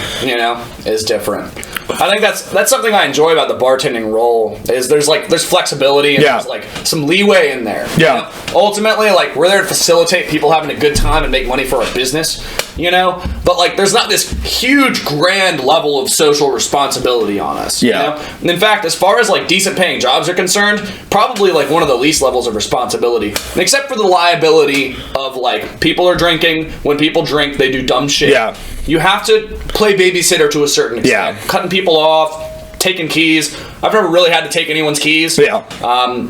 is different. I think that's something I enjoy about the bartending role is there's flexibility and there's like some leeway in there. Yeah. Ultimately, like, we're there to facilitate people having a good time and make money for our business. But like, there's not this huge grand level of social responsibility on us. Yeah. And in fact, as far as like decent paying jobs are concerned, probably like one of the least levels of responsibility, and except for the liability of like people are drinking. When people drink, they do dumb shit. Yeah. You have to play babysitter to a certain extent. Yeah. Cutting people off, taking keys. I've never really had to take anyone's keys. Yeah.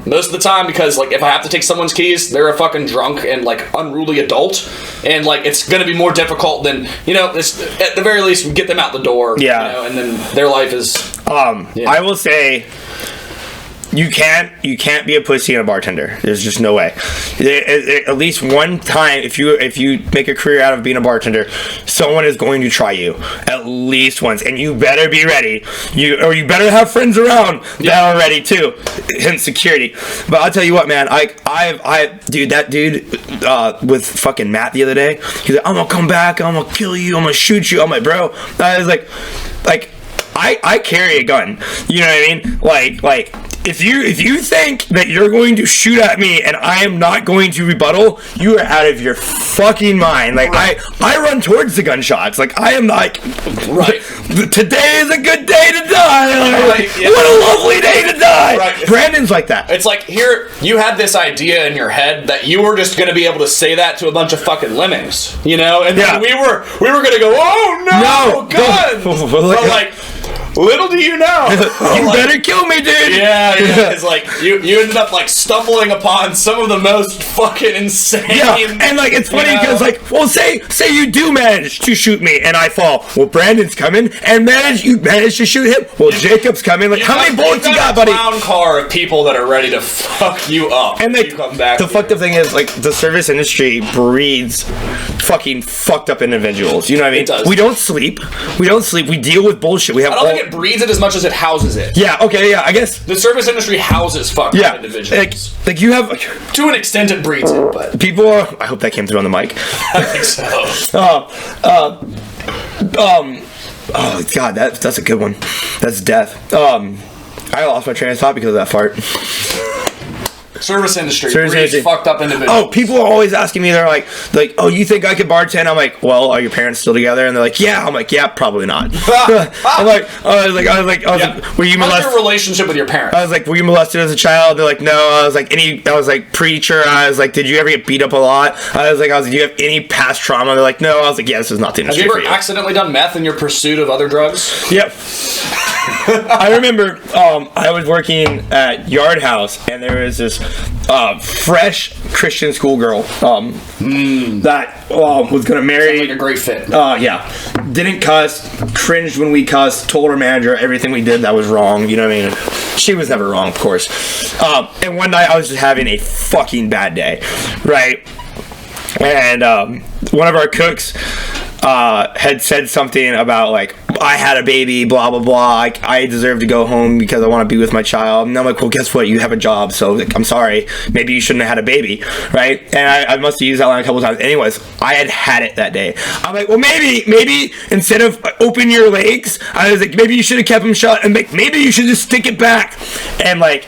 Most of the time, because like if I have to take someone's keys, they're a fucking drunk and like unruly adult, and like it's gonna be more difficult than it's, at the very least, get them out the door. Yeah. And then their life is. I will say, You can't be a pussy and a bartender. There's just no way. At least one time, if you make a career out of being a bartender, someone is going to try you at least once, and you better be ready. You better have friends around that are ready too. Hence security. But I'll tell you what, man. That dude with fucking Matt the other day. He's like, I'm gonna come back. I'm gonna kill you. I'm gonna shoot you. I'm like, bro. I was like. I carry a gun. You know what I mean? Like if you think that you're going to shoot at me and I am not going to rebuttal, you are out of your fucking mind. Like I run towards the gunshots. Like I am like, right. Today is a good day to die. Like, what a lovely day to die. Right. Brandon's like that. It's like here you had this idea in your head that you were just going to be able to say that to a bunch of fucking lemmings, you know? And then we were going to go, oh no, guns. But like. Little do you know. You better kill me, dude. Yeah. It's like you ended up like stumbling upon some of the most fucking insane. Yeah, and like it's funny because like, well, say you do manage to shoot me and I fall. Well, Brandon's coming and you manage to shoot him. Well, Jacob's coming. Like, how many bullets you got, buddy? Clown car of people that are ready to fuck you up. And like, the fucked up thing is like the service industry breeds fucking fucked up individuals. You know what I mean? It does. We don't sleep. We deal with bullshit. We have. I don't think it breeds it as much as it houses it. Yeah. Okay. Yeah. I guess the service industry houses fucked up individuals. Like you have. To an extent, it breeds it, but people are. I hope that came through on the mic. I think so. Oh God, that's a good one. That's death. I lost my train of thought because of that fart. Service industry breeds fucked up individuals. Oh, people are always asking me. They're like, oh, you think I could bartend? I'm like, well, are your parents still together? And they're like, yeah. I'm like, yeah, probably not. I was like, were you molested? How's your relationship with your parents? I was like, were you molested as a child? They're like, no. I was like, preacher. I was like, did you ever get beat up a lot? I was like, do you have any past trauma? They're like, no. I was like, yeah, this is not the industry. Have you ever accidentally done meth in your pursuit of other drugs? Yep. I remember I was working at Yard House, and there was this fresh Christian schoolgirl that was going to marry. Sounds like a great fit. Yeah. Didn't cuss, cringed when we cussed, told her manager everything we did that was wrong. You know what I mean? She was never wrong, of course. And one night I was just having a fucking bad day, right? And one of our cooks had said something about like, I had a baby, blah blah blah, I deserve to go home because I want to be with my child. And I'm like, well, guess what, you have a job, so like, I'm sorry, maybe you shouldn't have had a baby, right? And I must have used that line a couple times. Anyways, I had it that day. I'm like, well, maybe instead of open your legs, I was like, maybe you should have kept them shut, and like, maybe you should just stick it back. And like,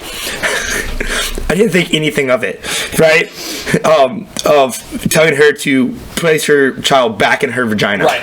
I didn't think anything of it, right? Of telling her to place her child back in her vagina. Right.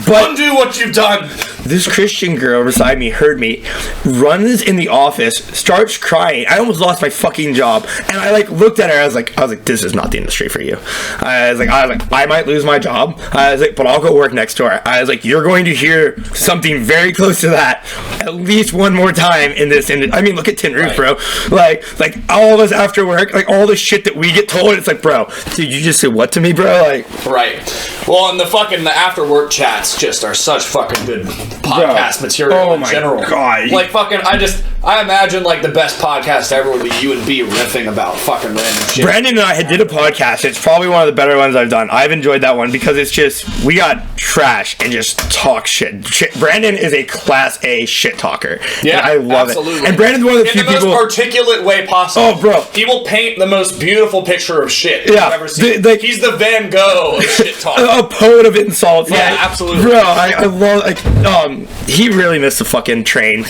But undo what you've done. This Christian girl beside me heard me, runs in the office, starts crying. I almost lost my fucking job. And I like looked at her, I was like, this is not the industry for you. I was like, I might lose my job. I was like, but I'll go work next door. I was like, you're going to hear something very close to that at least one more time in this industry. I mean, look at Tin Roof, bro. Like all of us after work, like all the shit that we get told, it's like, bro, did you just say what to me, bro? Like, right. Well, and the after work chats just are such fucking good podcast material in general. God. Like fucking, I imagine like the best podcast ever would be you and B riffing about fucking random shit. Brandon and I did a podcast. It's probably one of the better ones I've done. I've enjoyed that one because it's just, we got trash and just talk shit. Brandon is a class A shit talker. Yeah, I love it. And Brandon's one of the few people, in the most articulate way possible. Oh, bro. He will paint the most beautiful picture of shit you've ever seen. He's the Van Gogh of shit talk. A poet of insults. Yeah, absolutely. Bro, I love, like, he really missed the fucking train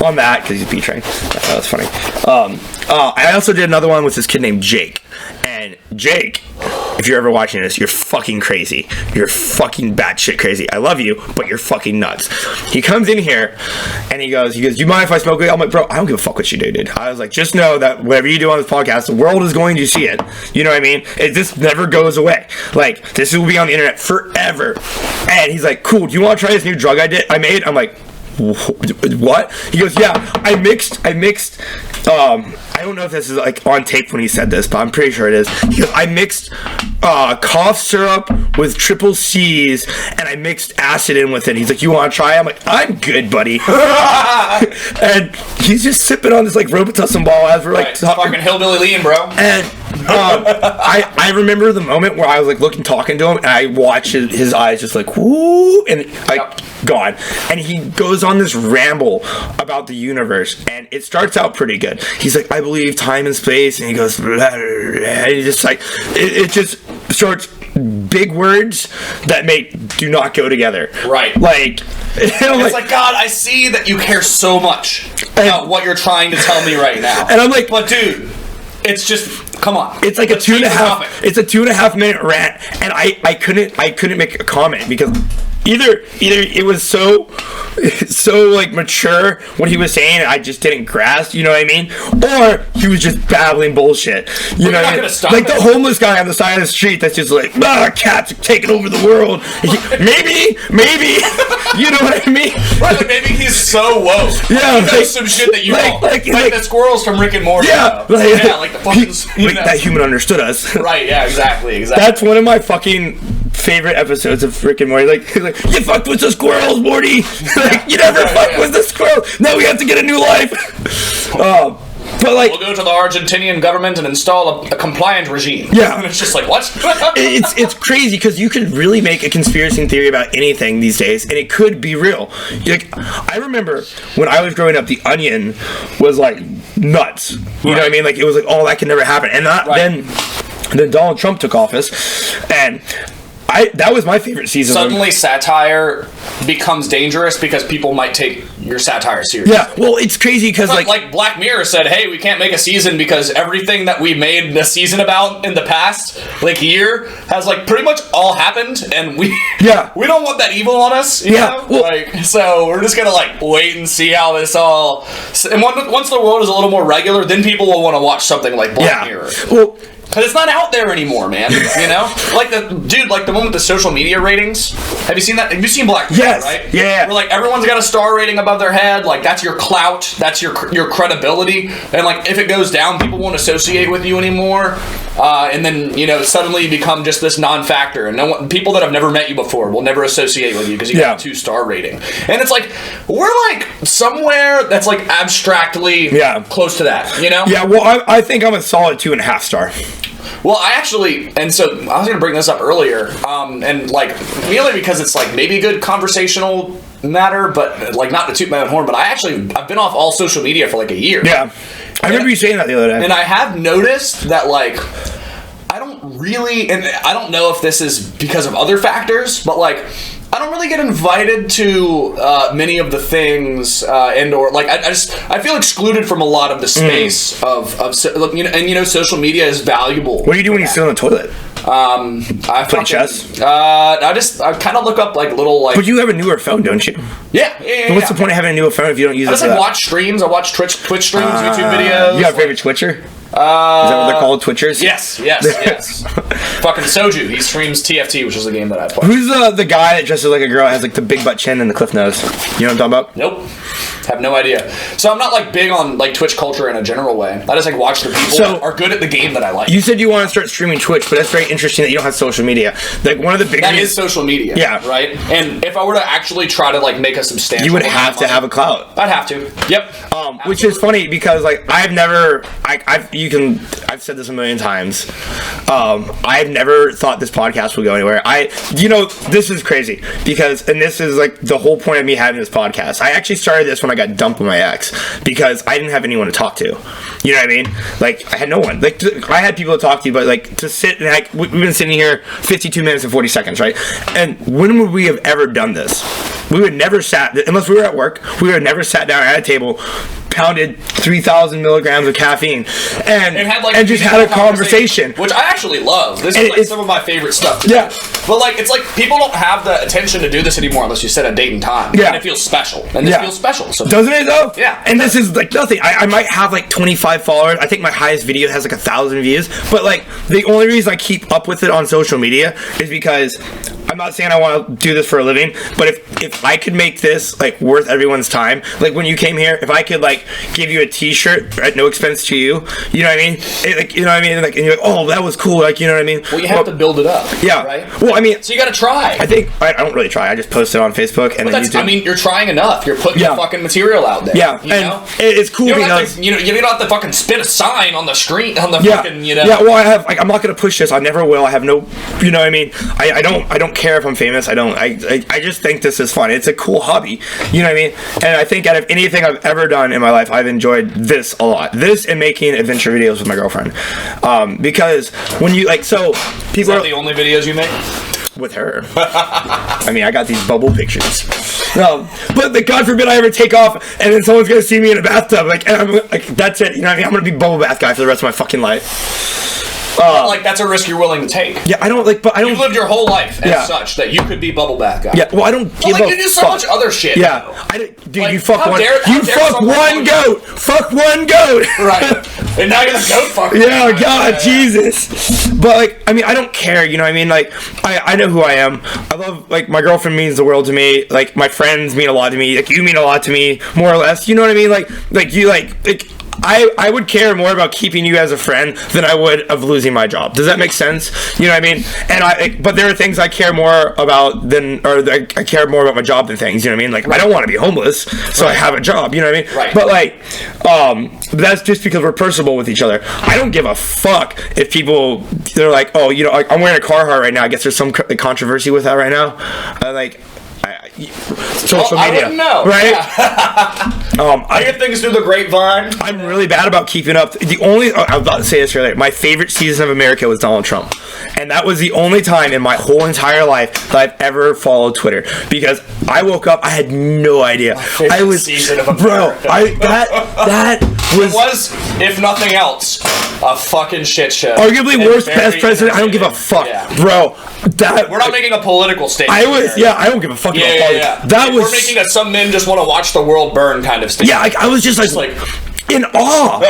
on that because he's B-train. That was funny. I also did another one with this kid named Jake. And Jake, if you're ever watching this, you're fucking crazy. You're fucking batshit crazy. I love you, but you're fucking nuts. He comes in here and he goes, do you mind if I smoke weed? I'm like, bro, I don't give a fuck what you do, dude. I was like, just know that whatever you do on this podcast, the world is going to see it. You know what I mean? This never goes away. Like, this will be on the internet forever. And he's like, cool, do you want to try this new drug I made? I'm like, what? He goes, yeah, I mixed, I don't know if this is like on tape when he said this, but I'm pretty sure it is. He goes, I mixed cough syrup with triple C's, and I mixed acid in with it. He's like, you want to try? I'm like, I'm good, buddy. And he's just sipping on this like Robitussin ball as we're like fucking hillbilly lean, bro. And I remember the moment where I was like talking to him, and I watched his eyes just like whoo, and like gone. And he goes on this ramble about the universe, and it starts out pretty good. He's like, I believe time and space, and he goes, and he just like it just starts big words that do not go together. Right. Like, it's like, God, I see that you care so much about what you're trying to tell me right now. And I'm like, but dude, it's just, come on. It's like a 2.5 minute rant, and I couldn't make a comment because either it was so like mature what he was saying, and I just didn't grasp, you know what I mean, or he was just babbling bullshit, you know what I mean? Like the homeless guy on the side of the street that's just like, cats are taking over the world. Maybe you know what I mean? Right, maybe he's so woke. Yeah, he knows some shit that you don't. Like the squirrels from Rick and Morty. Yeah, like the fucking that human understood us. Right, yeah, exactly. That's one of my fucking favorite episodes of Rick and Morty. Like, you fucked with the squirrels, Morty. Like, you never fucked with the squirrels. Now we have to get a new life. But like, we'll go to the Argentinian government and install a compliant regime. Yeah. And it's just like, what? it's crazy because you could really make a conspiracy theory about anything these days, and it could be real. Like, I remember when I was growing up, The Onion was like nuts. You know what I mean? Like, it was like, oh, that can never happen. And then Donald Trump took office, and that was my favorite season. Suddenly satire becomes dangerous because people might take your satire seriously. Yeah, well, it's crazy because like Black Mirror said, hey, we can't make a season because everything that we made a season about in the past like year has like pretty much all happened, and we don't want that evil on us, you know? Well, like, so we're just gonna like wait and see how this all, and once the world is a little more regular, then people will want to watch something like Black Mirror. Well, because it's not out there anymore, man. You know? Like the one with the social media ratings. Have you seen that? Have you seen Black Mirror, right? Yeah. Where, like, everyone's got a star rating above their head. Like, that's your clout. That's your credibility. And, like, if it goes down, people won't associate with you anymore. And then, you know, suddenly you become just this non-factor. And people that have never met you before will never associate with you because you got a 2-star rating. And it's like, we're, like, somewhere that's, like, abstractly close to that, you know? Yeah, well, I think I'm a solid 2.5 star. Well, I actually, and so I was going to bring this up earlier, and like, mainly because it's like maybe a good conversational matter, but like not to toot my own horn, but I've been off all social media for like a year. Yeah. I remember you saying that the other day. And I have noticed that like, I don't really, and I don't know if this is because of other factors, but like, I don't really get invited to many of the things, and or like I feel excluded from a lot of the space of you know, and you know, social media is valuable. What do you do when you sit on the toilet? I play chess. I kind of look up like little like. But you have a newer phone, don't you? Yeah. What's the point of having a newer phone if you don't use it? I just like watch streams. I watch Twitch streams, YouTube videos. You have a favorite Twitcher? Is that what they're called, Twitchers? Yes. Fucking Soju. He streams TFT, which is a game that I play. Who's the guy that dresses like a girl, has like the big butt chin and the cliff nose? You know what I'm talking about? Nope. Have no idea. So I'm not like big on like Twitch culture in a general way. I just like watch the people that are good at the game that I like. You said you want to start streaming Twitch, but that's very interesting that you don't have social media. Like one of the big is social media. Yeah. Right? And if I were to actually try to like make a substantial, you would have to have a clout. I'd have to. Yep. Which is funny because like I've said this a million times. I've never thought this podcast would go anywhere. This is crazy because, and this is like the whole point of me having this podcast. I actually started this when I got dumped with my ex because I didn't have anyone to talk to. You know what I mean? Like I had no one. Like I had people to talk to, but like to sit and like we've been sitting here 52 minutes and 40 seconds, right? And when would we have ever done this? We would never unless we were at work. We would have never sat down at a table, pounded 3,000 milligrams of caffeine, and just had a conversation, which I actually love. This is like some of my favorite stuff. Yeah, but like it's like people don't have the attention to do this anymore unless you set a date and time. Yeah, and it feels special, and this feels special. So doesn't it though? Yeah, and this is like nothing. I might have like 25 followers. I think my highest video has like 1,000 views. But like the only reason I keep up with it on social media is because I'm not saying I want to do this for a living, but if if I could make this like worth everyone's time, like when you came here, if I could like give you a T-shirt at no expense to you, you know what I mean? Like, you know what I mean? Like, and you're like, oh, that was cool. Like, you know what I mean? Well, you have to build it up. Yeah. Right. Well, I mean, so you got to try. I think I don't really try. I just post it on Facebook and then YouTube. I mean, you're trying enough. You're putting your fucking material out there. Yeah, you know? It's cool because you don't have to fucking spit a sign on the screen on the fucking, you know. Yeah, well, I have like I'm not gonna push this. I never will. I have no, you know what I mean. I don't care if I'm famous. I just think this is fun. It's a cool hobby. You know what I mean. And I think out of anything I've ever done in my life, I've enjoyed this a lot. This and making adventure videos with my girlfriend. Because when you like, so people are the only videos you make with her. I mean, I got these bubble pictures. No, but God forbid I ever take off and then someone's gonna see me in a bathtub. Like, and I'm like, that's it. You know what I mean? I'm gonna be bubble bath guy for the rest of my fucking life. Like that's a risk you're willing to take. Yeah, I don't like, but I don't. You've lived your whole life as such that you could be bubble bath guy. Yeah, well, I don't give you do so much other shit. Yeah, dude, like, you fuck one. You fuck one goat. Fuck one goat. Right. And now you're the goat fucker. Yeah, God, Jesus. But like, I mean, I don't care. You know what I mean? Like, I know who I am. I love, like, my girlfriend means the world to me. Like, my friends mean a lot to me. Like, you mean a lot to me, more or less. You know what I mean? Like you like. I would care more about keeping you as a friend than I would of losing my job. Does that make sense? You know what I mean? And but there are things I care more about I care more about my job than things. You know what I mean? Like, I don't want to be homeless, so I have a job. You know what I mean? Right. But like, that's just because we're personable with each other. I don't give a fuck if they're like, oh, you know, like, I'm wearing a Carhartt right now. I guess there's some controversy with that right now. Social media, I wouldn't know. Right? Yeah. I hear things through the grapevine. I'm really bad about keeping up. I was about to say this earlier. My favorite season of America was Donald Trump, and that was the only time in my whole entire life that I've ever followed Twitter, because I woke up, I had no idea. I was season of America. That was, if nothing else, a fucking shit show. Arguably worst best president. I don't give a fuck, bro. We're not making a political statement. I don't give a fuck about politics. Yeah. We're making a some men just want to watch the world burn kind of statement. Yeah, I was just like in awe.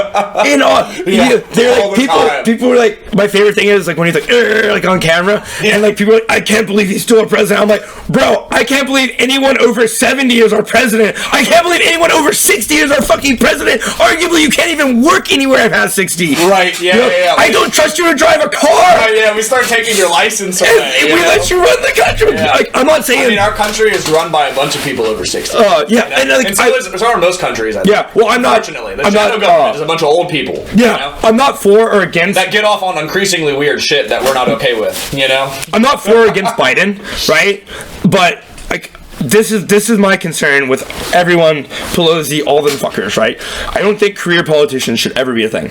Yeah, they're like, people were like, my favorite thing is like when he's like on camera, and like people are like, I can't believe he's still a president. I'm like, bro, I can't believe anyone over 70 is our president. I can't believe anyone over 60 is our fucking president. Arguably, you can't even work anywhere past 60. Right? Yeah, yeah. I don't trust you to drive a car. Right, yeah, we start taking your license away. We let you run the country. Yeah. Like, I'm not saying. I mean, our country is run by a bunch of people over 60. Yeah, and so are most countries. I think. Yeah, well, I'm not. Unfortunately, the shadow government is a bunch of old people. Yeah, you know? I'm not for or against that get off on increasingly weird shit that we're not okay with. You know, I'm not for or against Biden, right? But like, this is my concern with everyone, Pelosi, all them fuckers, right? I don't think career politicians should ever be a thing.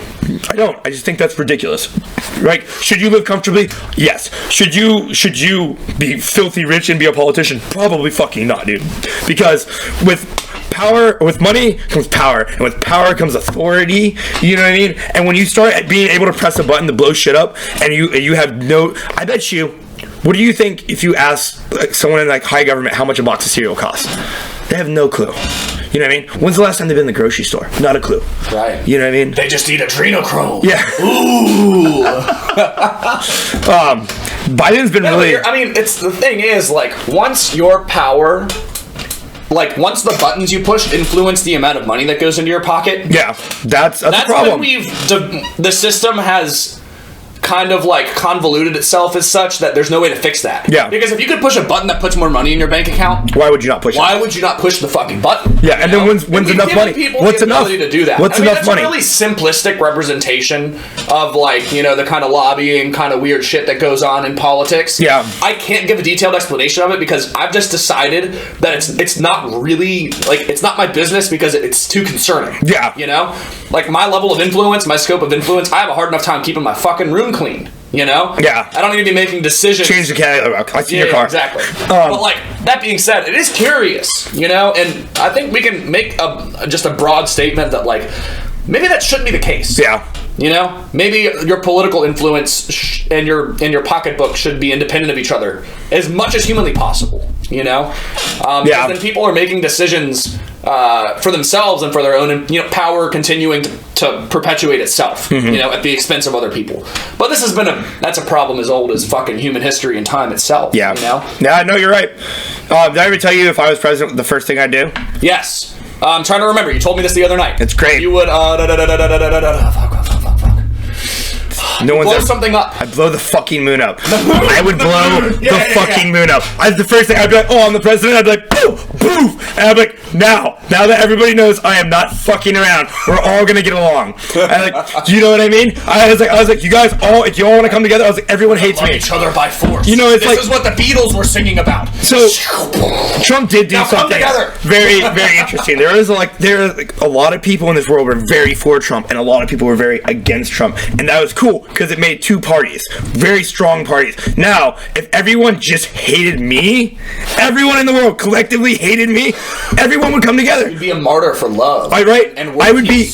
I don't. I just think that's ridiculous. Right? Should you live comfortably? Yes. Should you be filthy rich and be a politician? Probably fucking not, dude. Because with money comes power, and with power comes authority. You know what I mean? And when you start being able to press a button to blow shit up, and you have no, I bet you. What do you think if you ask like, someone in like high government how much a box of cereal costs? They have no clue. You know what I mean? When's the last time they've been in the grocery store? Not a clue. Right. You know what I mean? They just eat adrenochrome. Yeah. Ooh. Biden's been really. I mean, it's the thing is like once your power. Like, once the buttons you push influence the amount of money that goes into your pocket. Yeah, that's a problem. When the system has kind of like convoluted itself as such that there's no way to fix that. Yeah. Because if you could push a button that puts more money in your bank account, why would you not push it? Why would you not push the fucking button? Yeah, and then when's enough money? What's enough? To do that. What's enough money? That's a really simplistic representation of like, you know, the kind of lobbying, kind of weird shit that goes on in politics. Yeah. I can't give a detailed explanation of it because I've just decided that it's not really like it's not my business because it's too concerning. Yeah. You know? Like my level of influence, my scope of influence, I have a hard enough time keeping my fucking room clean. You know? Yeah. I don't need to be making decisions. Change the cat. I see your car. Exactly. But like that being said, it is curious, you know, and I think we can make just a broad statement that like maybe that shouldn't be the case. Yeah. You know, maybe your political influence and your pocketbook should be independent of each other as much as humanly possible. You know, yeah. Then people are making decisions for themselves and for their own, power continuing to perpetuate itself, at the expense of other people. But this has been that's a problem as old as fucking human history and time itself. Yeah. Yeah, no, you're right. Did I ever tell you if I was president, the first thing I'd do? Yes. I'm trying to remember. You told me this the other night. It's great. You would, No one's blow something up. I'd blow the fucking moon up. I would blow the fucking moon up. The first thing I'd be like, oh, I'm the president. I'd be like, poof, poof. And I'd be like, now that everybody knows I am not fucking around, we're all gonna get along. And like, do you know what I mean? I was like, you guys all, if you all want to come together, I was like, everyone hates me. Each other by force. It's this is what the Beatles were singing about. So Trump did do now something very, very interesting. There was a lot of people in this world were very for Trump, and a lot of people were very against Trump, and that was cool because it made two parties, very strong parties. Now, if everyone just hated me, everyone in the world collectively hated me, everyone would come together. You'd be a martyr for love. Right? And I would be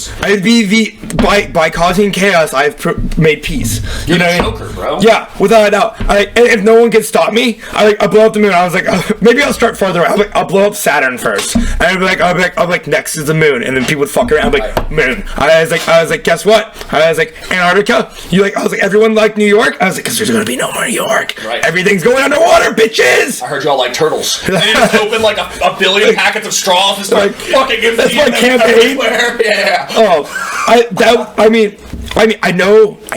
by causing chaos. I've made peace. You're the Joker, bro. Yeah, without a doubt. If no one can stop me, I blow up the moon. I was like, maybe I'll start farther. I'll blow up Saturn first. And I'll be like, next is the moon, and then people would fuck around. I'll be like, moon. I was like, guess what? I was like, Antarctica. I was like, everyone like New York? I was like, because there's gonna be no more New York. Right. Everything's going underwater, bitches. I heard y'all like turtles. And then you just open like a billion packets of straws and start fucking giving that's my campaign. Yeah. Oh, I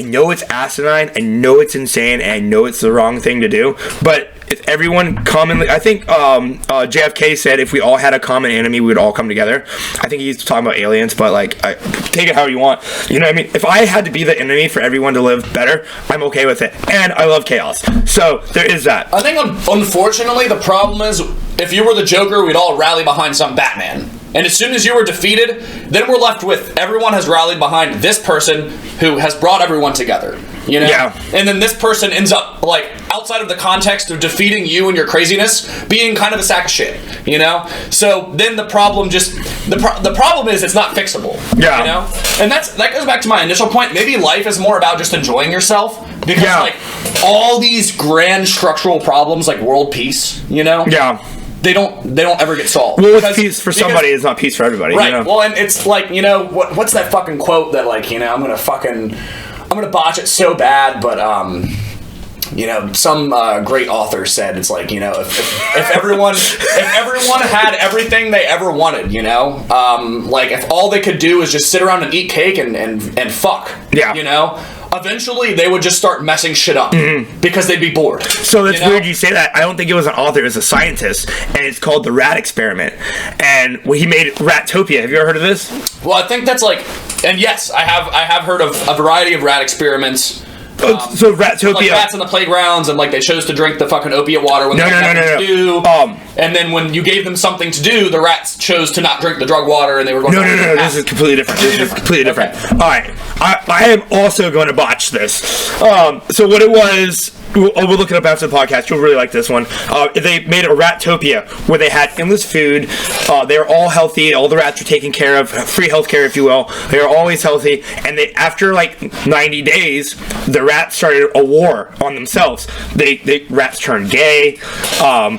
know it's asinine, I know it's insane, and I know it's the wrong thing to do, but if everyone commonly, I think JFK said if we all had a common enemy, we would all come together. I think he's talking about aliens, but take it how you want. You know what I mean? If I had to be the enemy for everyone to live better, I'm okay with it. And I love chaos. So there is that. I think unfortunately the problem is if you were the Joker, we'd all rally behind some Batman. And as soon as you were defeated, then we're left with everyone has rallied behind this person who has brought everyone together. Yeah. And then this person ends up, outside of the context of defeating you and your craziness, being kind of a sack of shit, So then the problem the problem is it's not fixable, And that goes back to my initial point. Maybe life is more about just enjoying yourself, because, all these grand structural problems, like world peace, Yeah. They don't ever get solved. Well, it's peace for somebody, it's not peace for everybody. Right. Well, and it's what's that fucking quote that I'm gonna botch it so bad, but some great author said it's if everyone had everything they ever wanted, if all they could do is just sit around and eat cake and fuck, eventually they would just start messing shit up because they'd be bored. So that's weird you say that. I don't think it was an author, it was a scientist, and it's called the rat experiment. And he made Ratopia. Have you ever heard of this? Well, I think that's and yes, I have heard of a variety of rat experiments. So Ratopia, rats in the playgrounds, and they chose to drink the fucking opiate water when they had nothing to do. And then when you gave them something to do, the rats chose to not drink the drug water, and they were going. No. This is completely different. Okay. All right, I am also going to botch this. So what it was. We'll look it up after the podcast. You'll really like this one. They made a Ratopia where they had endless food. They were all healthy. All the rats were taken care of. Free healthcare, if you will. They were always healthy. And after 90 days, the rats started a war on themselves. Rats turned gay. No.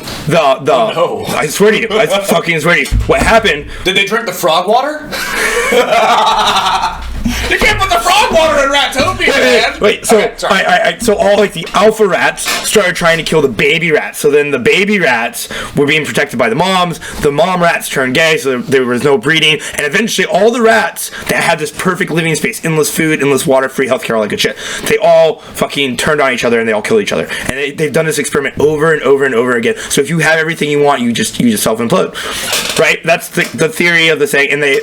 I swear to you. I fucking swear to you. What happened? Did they drink the frog water? You can't put the frog water in Ratopia, man! Wait, so so all the alpha rats started trying to kill the baby rats. So then the baby rats were being protected by the moms. The mom rats turned gay, so there was no breeding. And eventually all the rats that had this perfect living space, endless food, endless water, free healthcare, all that good shit, they all fucking turned on each other and they all killed each other. And they've done this experiment over and over and over again. So if you have everything you want, you just self-implode. Right? That's the theory of the thing. And they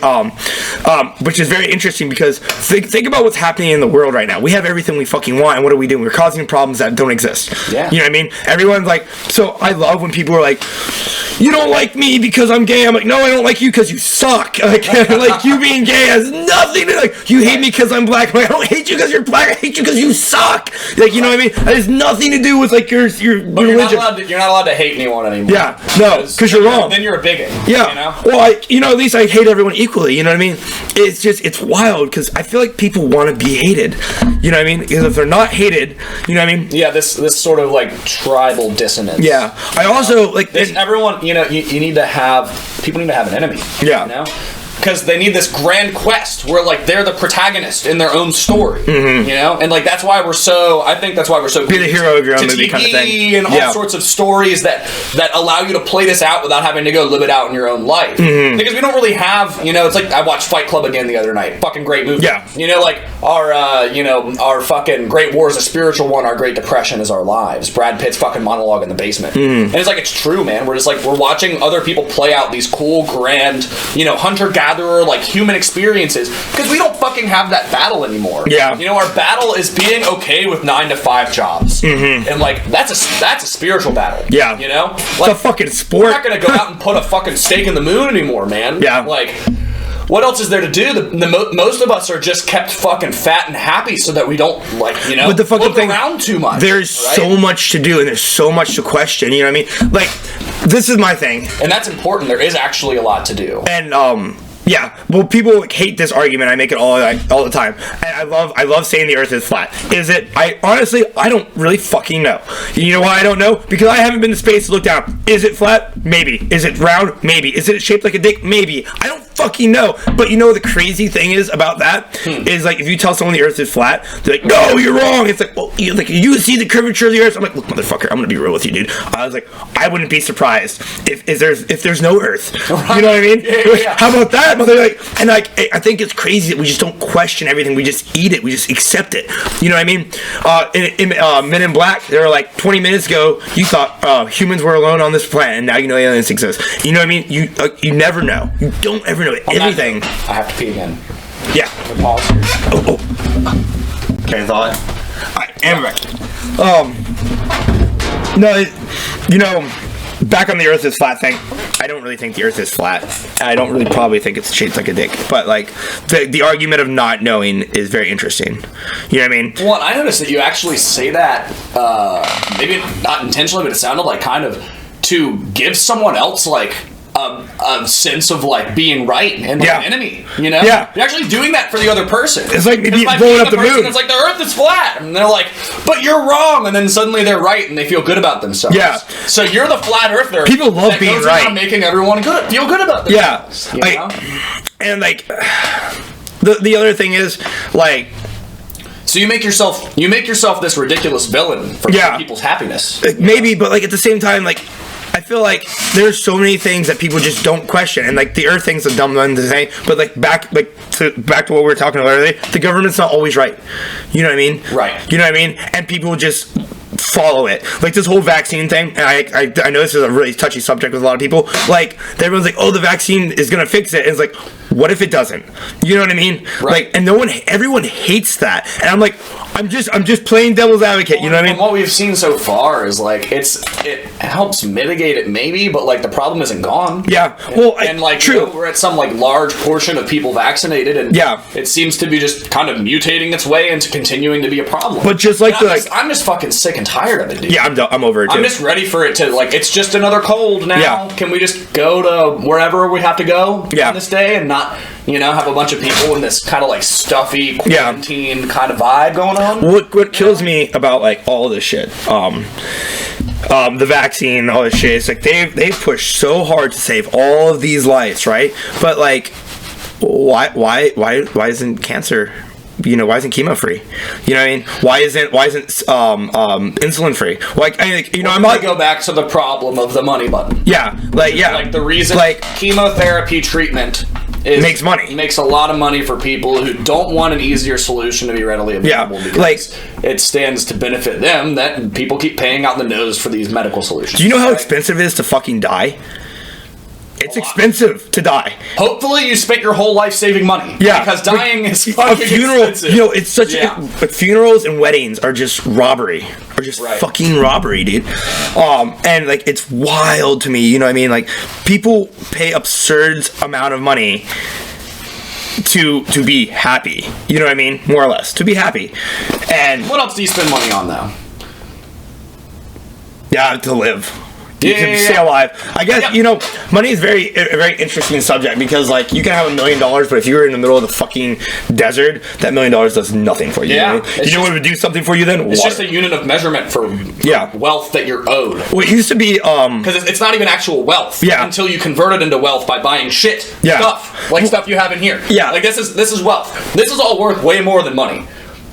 which is very interesting because think about what's happening in the world right now. We have everything we fucking want, and what are we doing? We're causing problems that don't exist. Yeah. You know what I mean? Everyone's so I love when people are like, you don't like me because I'm gay. I'm like, no, I don't like you because you suck. You being gay has nothing to you hate me because I'm black. I'm like, I don't hate you because you're black. I hate you because you suck. You know what I mean? That has nothing to do with your religion. You're not allowed to hate anyone anymore. Yeah, no, because you're wrong. Then you're a bigot. Yeah. Well, at least I hate everyone equally. You know what I mean? It's wild because I feel like people want to be hated. You know what I mean? Because if they're not hated, you know what I mean? Yeah, this sort of like tribal dissonance. Yeah. I also like everyone. You know, you need to have people need to have an enemy. Yeah. You know. Because they need this grand quest where, like, they're the protagonist in their own story, you know? And, like, that's why we're so... I think that's why we're so... Be the hero of your own movie kind of thing. And all sorts of stories that allow you to play this out without having to go live it out in your own life. Because we don't really have... You know, it's like... I watched Fight Club again the other night. Fucking great movie. Yeah. You know, like, our fucking Great War is a spiritual one. Our Great Depression is our lives. Brad Pitt's fucking monologue in the basement. And it's like, it's true, man. We're just, like... We're watching other people play out these cool, grand, you know, hunter-gatherer, like, human experiences, because we don't fucking have that battle anymore. Yeah. You know, our battle is being okay with 9-to-5 jobs. And, like, that's a spiritual battle. Yeah. You know? Like, Like, it's a fucking sport. We're not gonna go out and put a fucking stake in the moon anymore, man. Yeah. Like, what else is there to do? Most of us are just kept fucking fat and happy so that we don't, like, you know, but the fucking look thing, around too much. There's so much to do and there's so much to question, you know what I mean? Like, this is my thing. And that's important. There is actually a lot to do. And, yeah, well, people hate this argument. I make it all the time. And I love saying the Earth is flat. Is it? I don't really fucking know. You know why I don't know? Because I haven't been to space to look down. Is it flat? Maybe. Is it round? Maybe. Is it shaped like a dick? Maybe. I don't fucking know. But you know the crazy thing is about that is, like, if you tell someone the Earth is flat, they're like, no, you're wrong. It's like, well, you see the curvature of the Earth. I'm like, look, motherfucker, I'm gonna be real with you, dude. I was like, I wouldn't be surprised if there's no Earth. You know what I mean? Yeah. How about that? And like, I think it's crazy that we just don't question everything. We just eat it. We just accept it. You know what I mean? In Men in Black, they were like 20 minutes ago, you thought humans were alone on this planet, and now you know aliens exist. You know what I mean? You never know. You don't ever know everything. I have to pee again. Yeah. Pause. Okay, I thought. I am right. No, you know, back on the Earth is flat thing. I don't really think the Earth is flat. I don't really probably think it's shaped like a dick. But, like, the argument of not knowing is very interesting. You know what I mean? Well, I noticed that you actually say that, maybe not intentionally, but it sounded like kind of to give someone else, like, a sense of, like, being right and like, an enemy, you know? Yeah. You're actually doing that for the other person. It's like maybe blowing up the moon. It's like, the Earth is flat. And they're like, but you're wrong. And then suddenly they're right and they feel good about themselves. Yeah. So you're the flat earther. People love being right. Making everyone feel good about themselves. Yeah. You know? And, like, the other thing is, like... So you make yourself this ridiculous villain for people's happess. Maybe, but, like, at the same time, like... I feel like there's so many things that people just don't question, and like the Earth thing's a dumb one to say, but like back to what we were talking about earlier, the government's not always right. You know what I mean? Right. You know what I mean? And people just follow it. Like this whole vaccine thing, and I know this is a really touchy subject with a lot of people. Like everyone's like, oh, the vaccine is gonna fix it. And it's like, what if it doesn't? You know what I mean? Right. Like, and everyone hates that, and I'm like, I'm just playing devil's advocate. You know what I mean? What we've seen so far is like it helps mitigate it maybe, but like the problem isn't gone. Yeah. Well, and like true. You know, we're at some like large portion of people vaccinated, and it seems to be just kind of mutating its way into continuing to be a problem. But just like I'm just fucking sick and tired of it, dude. Yeah, I'm over it too. I'm just ready for it to like. It's just another cold now. Yeah. Can we just go to wherever we have to go on this day and not, you know, have a bunch of people in this kind of like stuffy quarantine kind of vibe going on? What kills me about like all this shit, the vaccine, all this shit, it's like they've pushed so hard to save all of these lives, right? But like, why isn't cancer? You know, why isn't chemo free? You know what I mean? Why isn't insulin free? Like, I'm not go back to the problem of the money button. Yeah, like the reason like chemotherapy treatment makes money. Makes a lot of money for people who don't want an easier solution to be readily available. Yeah, because it stands to benefit them that people keep paying out the nose for these medical solutions. Do you know how expensive it is to fucking die? It's expensive to die. Hopefully, you spent your whole life saving money. Yeah, because dying is fucking expensive. You know, it's such. But funerals and weddings are just robbery. Are just fucking robbery, dude. And like it's wild to me. You know what I mean? Like people pay absurd amount of money to be happy. You know what I mean? More or less to be happy. And what else do you spend money on though? Yeah, to live. to stay alive. I guess, you know, money is a very interesting subject because, like, you can have $1 million, but if you're in the middle of the fucking desert, that $1 million does nothing for you. Yeah. You know what would do something for you then? It's Water. just a unit of measurement for wealth that you're owed. Well, it used to be, because it's not even actual wealth until you convert it into wealth by buying shit, stuff, like stuff you have in here. Yeah. Like, this is wealth. This is all worth way more than money.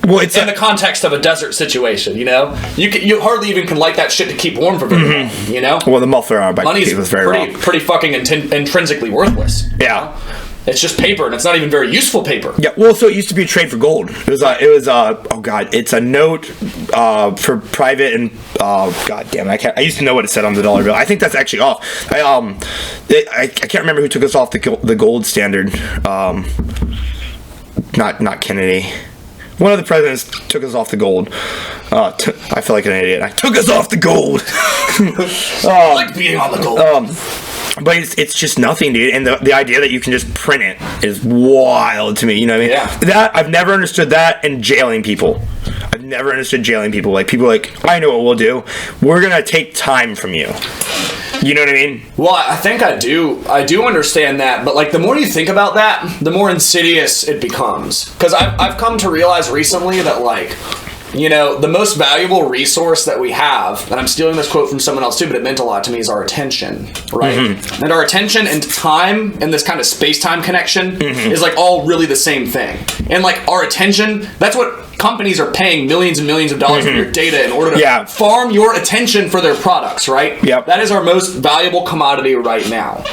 Well, it's in the context of a desert situation, you know, you hardly even can light that shit to keep warm for very long, you know. Well, the muffler on our bike money's was very pretty fucking intrinsically worthwess. Yeah, you know? It's just paper, and it's not even very useful paper. Yeah, well, so it used to be a trade for gold. It was oh god, it's a note for private and god damn, I used to know what it said on the dollar bill. I think that's actually off. I can't remember who took us off the gold standard. Not Kennedy. One of the presidents took us off the gold. I feel like an idiot. I took us off the gold. I like being on the gold. But it's just nothing, dude. And the idea that you can just print it is wild to me. You know what I mean? Yeah. That I've never understood that, and jailing people. I've never understood jailing people. Like, people are like, I know what we'll do. We're gonna take time from you. You know what I mean? Well, I think I do understand that, but like the more you think about that, the more insidious it becomes. Because I've come to realize recently that, like, you know, the most valuable resource that we have, and I'm stealing this quote from someone else too, but it meant a lot to me, is our attention, right? Mm-hmm. And our attention and time and this kind of space-time connection is like all really the same thing. And like our attention, that's what companies are paying millions and millions of dollars for your data in order to farm your attention for their products, right? Yep. That is our most valuable commodity right now.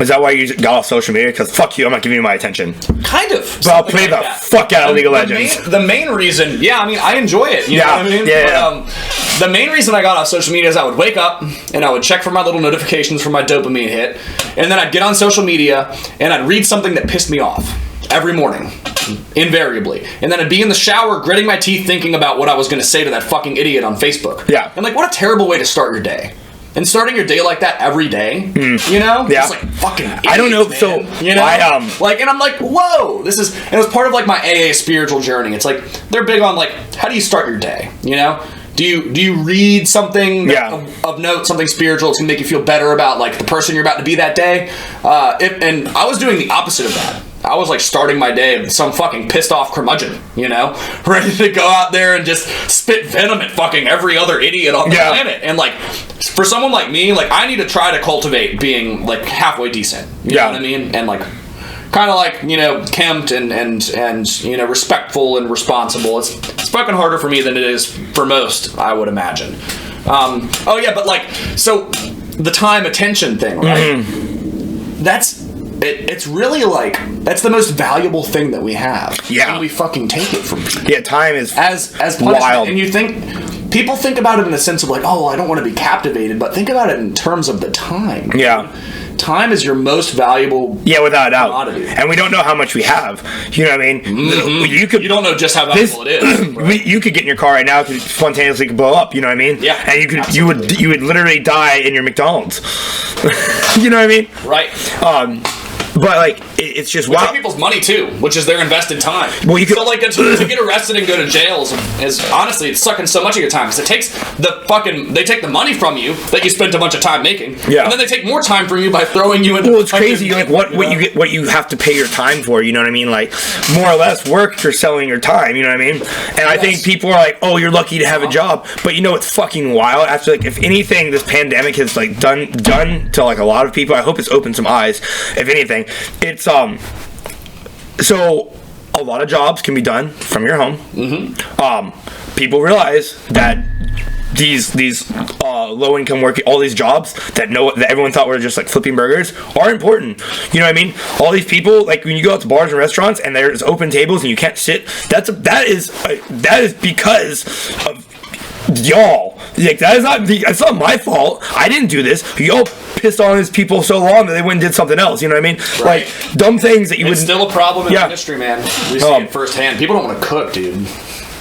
Is that why you got off social media? Because fuck you, I'm not giving you my attention. Kind of. But I'll play the fuck out of League of Legends. The main reason, I mean, I enjoy it. You know what I mean? Yeah. But, the main reason I got off social media is I would wake up and I would check for my little notifications for my dopamine hit, and then I'd get on social media and I'd read something that pissed me off every morning, invariably. And then I'd be in the shower gritting my teeth thinking about what I was going to say to that fucking idiot on Facebook. Yeah. And like, what a terrible way to start your day. And starting your day like that every day, you know? Yeah. It's like fucking idiots, I don't know, man. so you know? And I'm like, whoa, this is, and it was part of like my AA spiritual journey. It's like, they're big on like, how do you start your day? You know? Do you read something of note, something spiritual that's gonna make you feel better about like the person you're about to be that day? And I was doing the opposite of that. I was like starting my day with some fucking pissed off curmudgeon, you know, ready to go out there and just spit venom at fucking every other idiot on the planet. And like, for someone like me, like I need to try to cultivate being like halfway decent. You know what I mean? And like, kind of like, you know, kempt and you know, respectful and responsible. It's fucking harder for me than it is for most, I would imagine. But like, so the time attention thing, right? That's. It's really like, that's the most valuable thing that we have. Yeah. And we fucking take it from people. Yeah, time is as wild. And you think, people think about it in the sense of like, oh, well, I don't want to be captivated, but think about it in terms of the time. Yeah. Time is your most valuable without a doubt. commodity. And we don't know how much we have. You know what I mean? You don't know just how valuable it is. Right? You could get in your car right now, it could spontaneously blow up, you know what I mean? Yeah. And you would literally die in your McDonald's. You know what I mean? Right. But like, it's just we take people's money too, which is their invested time. Well, you could, so like to get arrested and go to jail is honestly, it's sucking so much of your time because it takes they take the money from you that you spent a bunch of time making, and then they take more time from you by throwing you into. Well, it's crazy, like what you have to pay your time for. You know what I mean? Like, more or less, work for selling your time. You know what I mean? And I think people are like, oh, you're lucky to have a job, but you know it's fucking wild. After like, if anything, this pandemic has like done to like a lot of people. I hope it's opened some eyes. If anything. It's so a lot of jobs can be done from your home. People realize that these low income work, all these jobs that everyone thought were just like flipping burgers are important. You know what I mean? All these people, like when you go out to bars and restaurants and there's open tables and you can't sit, that is because of y'all. Like, that's not my fault. I didn't do this. Y'all pissed on these people so long that they went and did something else. You know what I mean? Right. Like, dumb things that you would. It's still a problem in the industry, man. We see it firsthand. People don't want to cook, dude.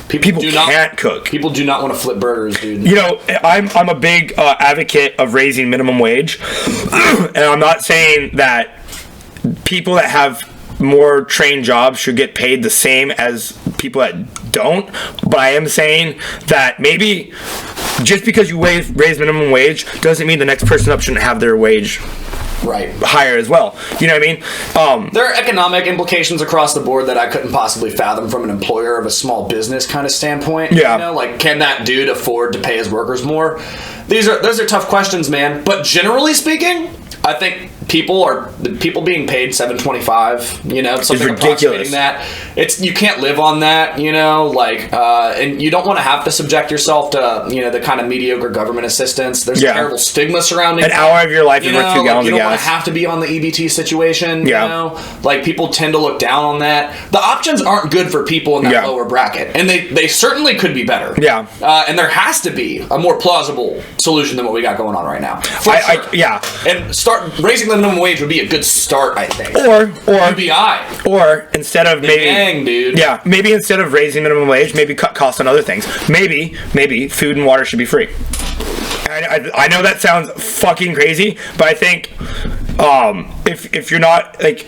People can't cook. People do not want to flip burgers, dude. You know, I'm a big advocate of raising minimum wage, and I'm not saying that people that have more trained jobs should get paid the same as people that don't, but I am saying that maybe just because you raise minimum wage doesn't mean the next person up shouldn't have their wage higher as well. You know what I mean? There are economic implications across the board that I couldn't possibly fathom from an employer of a small business kind of standpoint. Yeah. You know, like, can that dude afford to pay his workers more? Those are tough questions, man. But generally speaking, I think people being paid $7.25, you know, something approximating that. You can't live on that, you know, like, and you don't want to have to subject yourself to, you know, the kind of mediocre government assistance. There's a terrible stigma surrounding an hour of your life is worth 2 gallons of gas. You don't want to have to be on the EBT situation, you know, like, people tend to look down on that. The options aren't good for people in that lower bracket, and they certainly could be better. Yeah. And there has to be a more plausible solution than what we got going on right now. And start raising the minimum wage would be a good start, I think. Or UBI. Or instead of dude. Yeah, maybe instead of raising minimum wage, maybe cut costs on other things. Maybe food and water should be free. I know that sounds fucking crazy, but I think if you're not, like,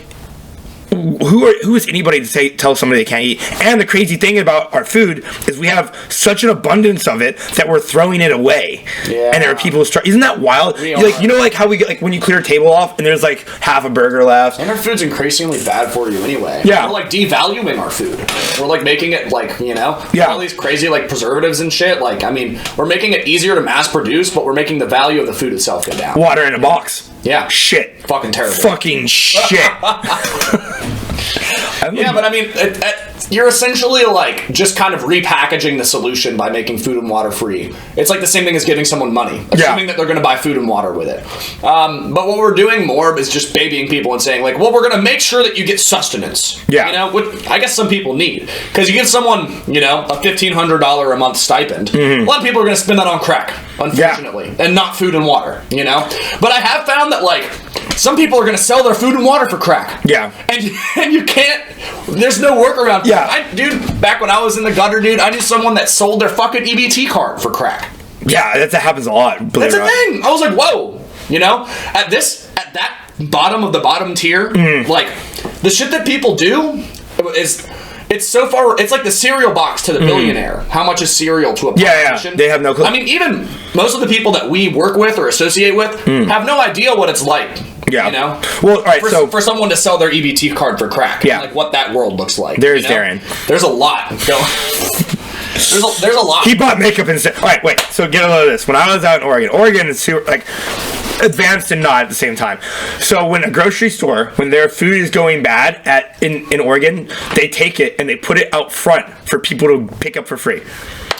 who is anybody to tell somebody they can't eat? And the crazy thing about our food is we have such an abundance of it that we're throwing it away. Yeah. And there are people isn't that wild? You know, like how we get, like, when you clear a table off and there's like half a burger left. And our food's increasingly bad for you anyway. Yeah. We're like devaluing our food. We're like making it, like, you know, all these crazy like preservatives and shit. Like, I mean, we're making it easier to mass produce, but we're making the value of the food itself go down. Water in a box. Yeah. Shit. Fucking terrible. Fucking shit. Yeah, but I mean, you're essentially, like, just kind of repackaging the solution by making food and water free. It's like the same thing as giving someone money, assuming that they're going to buy food and water with it. But what we're doing more is just babying people and saying, like, well, we're going to make sure that you get sustenance. Yeah. You know, which I guess some people need. Because you give someone, you know, a $1,500 a month stipend, a lot of people are going to spend that on crack, unfortunately, and not food and water, you know? But I have found that, like, some people are going to sell their food and water for crack. Yeah. And you can't, there's no workaround. Yeah. Dude, back when I was in the gutter, dude, I knew someone that sold their fucking EBT card for crack. Yeah, that happens a lot. That's a thing. I was like, whoa. You know, at that bottom of the bottom tier, like, the shit that people do is... It's so far, it's like the cereal box to the billionaire. How much is cereal to a politician? Yeah, they have no clue. I mean, even most of the people that we work with or associate with have no idea what it's like. Yeah. You know? Well, all right, for someone to sell their EBT card for crack. Yeah. Like, what that world looks like. There's Darren. There's a lot going. There's a lot. He bought makeup instead. All right, wait. So get a load of this. When I was out in Oregon is super, like, advanced and not at the same time. So when a grocery store, when their food is going bad in Oregon, they take it and they put it out front for people to pick up for free.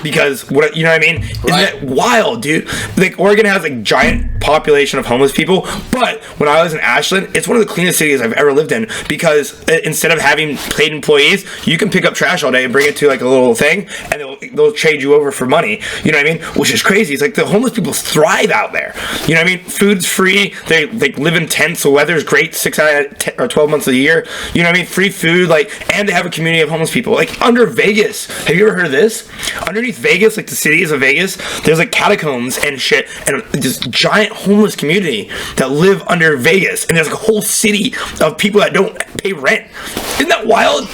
Because, what, you know what I mean? Isn't that wild, dude? Like, Oregon has a giant population of homeless people, but when I was in Ashland, it's one of the cleanest cities I've ever lived in, because instead of having paid employees, you can pick up trash all day and bring it to, like, a little thing, and they'll trade you over for money. You know what I mean? Which is crazy. It's like the homeless people thrive out there. You know what I mean? Food's free. They live in tents. The weather's great 6 out of 10 or 12 months of the year. You know what I mean? Free food, like, and they have a community of homeless people. Like, under Vegas. Have you ever heard of this? Underneath Vegas, like the cities of Vegas, there's like catacombs and shit, and this giant homeless community that live under Vegas, and there's like a whole city of people that don't pay rent. Isn't that wild?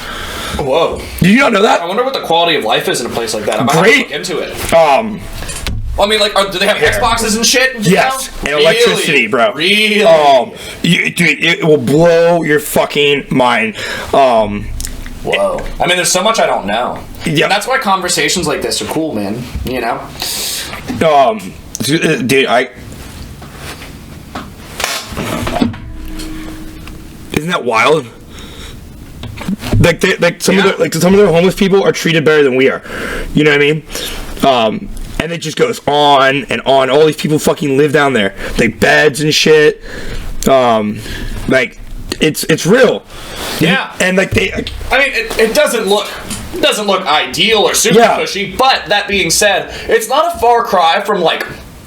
Whoa. Did you not know that? I wonder what the quality of life is in a place like that. I might have to look into it. I mean, like, do they have Xboxes and shit? Yes, and electricity, bro. Really? Dude, it will blow your fucking mind. Whoa. I mean, there's so much I don't know. Yeah. And that's why conversations like this are cool, man. You know? Dude, isn't that wild? Some of their homeless people are treated better than we are. You know what I mean? And it just goes on and on. All these people fucking live down there. Like, beds and shit. It's real. Yeah. And like it doesn't look ideal or super cushy, but that being said, it's not a far cry from, like,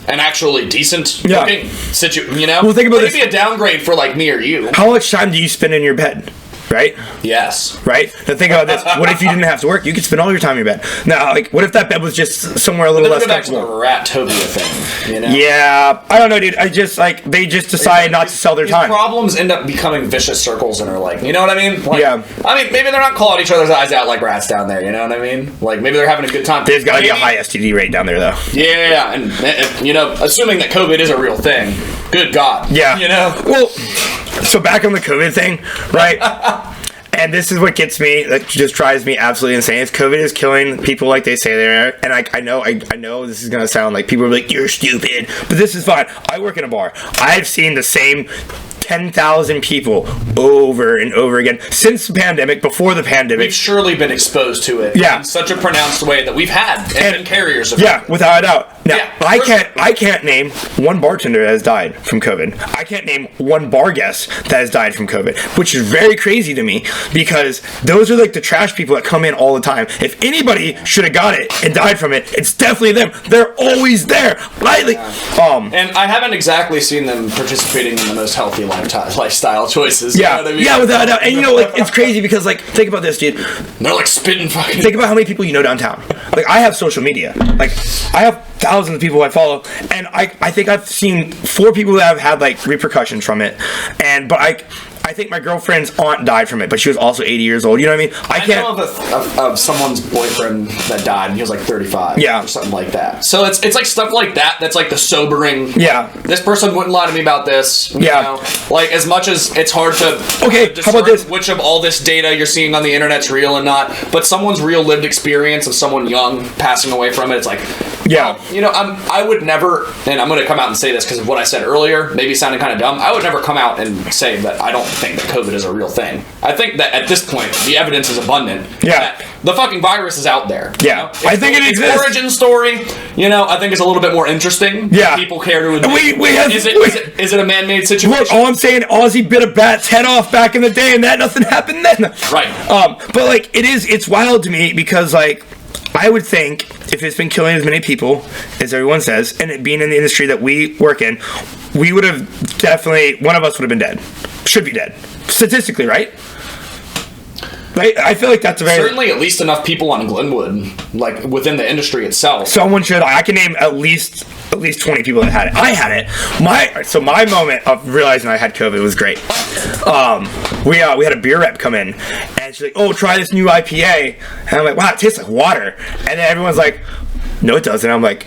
an actually decent looking situation, you know? Well, think about this. Maybe a downgrade for, like, me or you. How much time do you spend in your bed? right? Yes. Right? Now think about this. What if you didn't have to work? You could spend all your time in your bed. Now, like, what if that bed was just somewhere a little less comfortable? Go back to the Ratopia thing, you know? Yeah, I don't know, dude. I just, like, they just decide not to sell their time. Problems end up becoming vicious circles and are like, you know what I mean? Like, yeah. I mean, maybe they're not clawing each other's eyes out like rats down there, you know what I mean? Like, maybe they're having a good time. There's gotta be a high STD rate down there, though. Yeah, and, you know, assuming that COVID is a real thing, good God. Yeah. You know? Well, so back on the COVID thing, right? And this is what gets me, that just drives me absolutely insane. Is COVID is killing people like they say they are. And I know this is going to sound like people are like, you're stupid. But this is fine. I work in a bar. I've seen the same 10,000 people over and over again since the pandemic, before the pandemic. We've surely been exposed to it in such a pronounced way that we've had and been carriers of it. Yeah, without a doubt. Now, I can't name one bartender that has died from COVID. I can't name one bar guest that has died from COVID, which is very crazy to me because those are like the trash people that come in all the time. If anybody should have got it and died from it, it's definitely them. They're always there. Right? Like, and I haven't exactly seen them participating in the most healthy lifestyle choices. Yeah, you know what I mean? Yeah, without a doubt. And you know, like, it's crazy because, like, think about this, dude. They're like spitting fucking. Think about how many people you know downtown. Like, I have social media. Like, I have thousands of people I follow, and I think I've seen 4 people that have had, like, repercussions from it. But I think my girlfriend's aunt died from it, but she was also 80 years old. You know what I mean? I can't know of someone's boyfriend that died, and he was like 35. Yeah, or something like that. So it's like stuff like that. That's like the sobering. Yeah, this person wouldn't lie to me about this. You know? Like, as much as it's hard to how about this? Which of all this data you're seeing on the internet's real and not, but someone's real lived experience of someone young passing away from it. It's like, yeah, well, you know, I would never, and I'm going to come out and say this because of what I said earlier, maybe sounding kind of dumb. I would never come out and say that I don't think that COVID is a real thing. I think that at this point, the evidence is abundant. Yeah. That the fucking virus is out there. Yeah. You know? I think it exists. Origin story, you know, I think is a little bit more interesting. Yeah. People care to admit. Is it a man-made situation? Look, all I'm saying, Ozzy bit a bat's head off back in the day, and that nothing happened then. Right. But, like, it's wild to me because, like, I would think if it's been killing as many people as everyone says, and it being in the industry that we work in, we would have definitely, one of us would have been dead. Should be dead. Statistically, right? Right? I feel like that's a very... Certainly at least enough people on Glenwood, like, within the industry itself. Someone should... I can name at least 20 people that had it. I had it. So my moment of realizing I had COVID was great. We had a beer rep come in, and she's like, oh, try this new IPA. And I'm like, wow, it tastes like water. And then everyone's like, no, it doesn't. I'm like,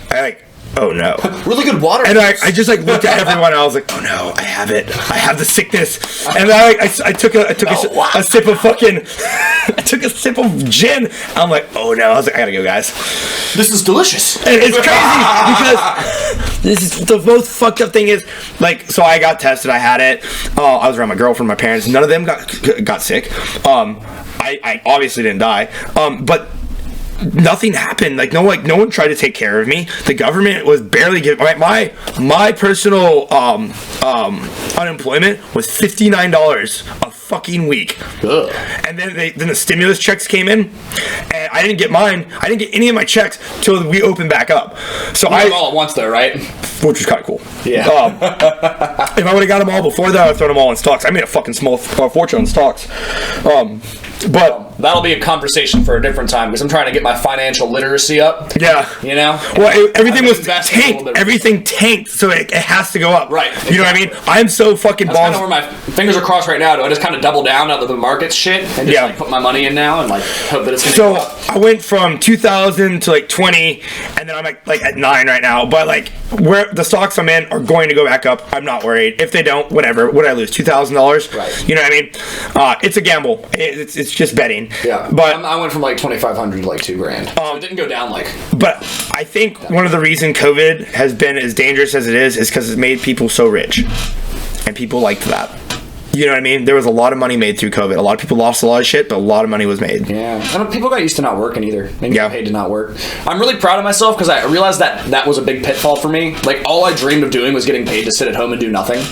oh no. Really good water. And I just like looked at everyone and I was like, oh no, I have it. I have the sickness. And then I took a sip of fucking I took a sip of gin. I'm like, oh no. I was like, I gotta go, guys. This is delicious. And it's crazy because this is the most fucked up thing is, like, so I got tested, I had it. I was around my girlfriend, my parents, none of them got sick. I obviously didn't die. But nothing happened. Like no one tried to take care of me. The government was barely giving my personal unemployment was $59 a fucking week. Ugh. And then the stimulus checks came in, and I didn't get mine. I didn't get any of my checks till we opened back up. So I all at once though, right? Which was kind of cool. Yeah. If I would have got them all before that, I would have thrown them all in stocks. I made a fucking small fortune on stocks. But that'll be a conversation for a different time because I'm trying to get my financial literacy up. Yeah. You know? Well, everything was tanked. Everything tanked, so it has to go up. Right. Exactly. You know what I mean? I'm so fucking balls. That's kind of where my fingers are crossed right now. Do I just kind of double down out of the market shit and just like put my money in now and like hope that it's going to go up? I went from 2000 to like 20, and then I'm like at 9 right now. But like where the stocks I'm in are going to go back up. I'm not worried. If they don't, whatever. What did I lose? $2,000. Right. You know what I mean? It's a gamble. It's just betting. Yeah. But I went from like 2,500 to like $2,000. So it didn't go down like. But I think one of the reasons COVID has been as dangerous as it is because it's made people so rich, and people liked that. You know what I mean? There was a lot of money made through COVID. A lot of people lost a lot of shit, but a lot of money was made. Yeah. And people got used to not working either. They get paid to not work. I'm really proud of myself because I realized that was a big pitfall for me. Like, all I dreamed of doing was getting paid to sit at home and do nothing.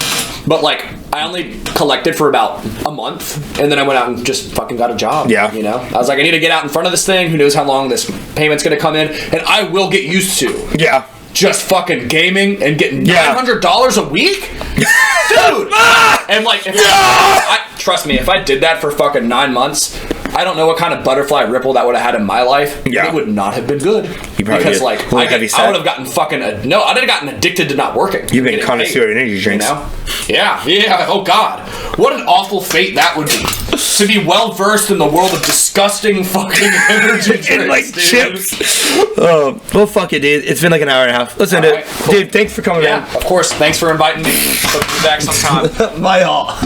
But, like, I only collected for about a month, and then I went out and just fucking got a job. Yeah. You know? I was like, I need to get out in front of this thing. Who knows how long this payment's going to come in, and I will get used to. Yeah. just fucking gaming and getting $900 a week? Dude! And like, trust me, if I did that for fucking 9 months, I don't know what kind of butterfly ripple that would have had in my life. Yeah. It would not have been good. Because like, I would have gotten fucking, I'd have gotten addicted to not working. You've been connoisseur energy drinks. You know? Yeah, oh god. What an awful fate that would be. To be well versed in the world of disgusting fucking energy drinks, and like dude. Chips. Well, fuck it, dude. It's been like an hour and a half. Let's end it. Cool. Dude, thanks for coming in. Of course. Thanks for inviting me. Back sometime. Bye, all.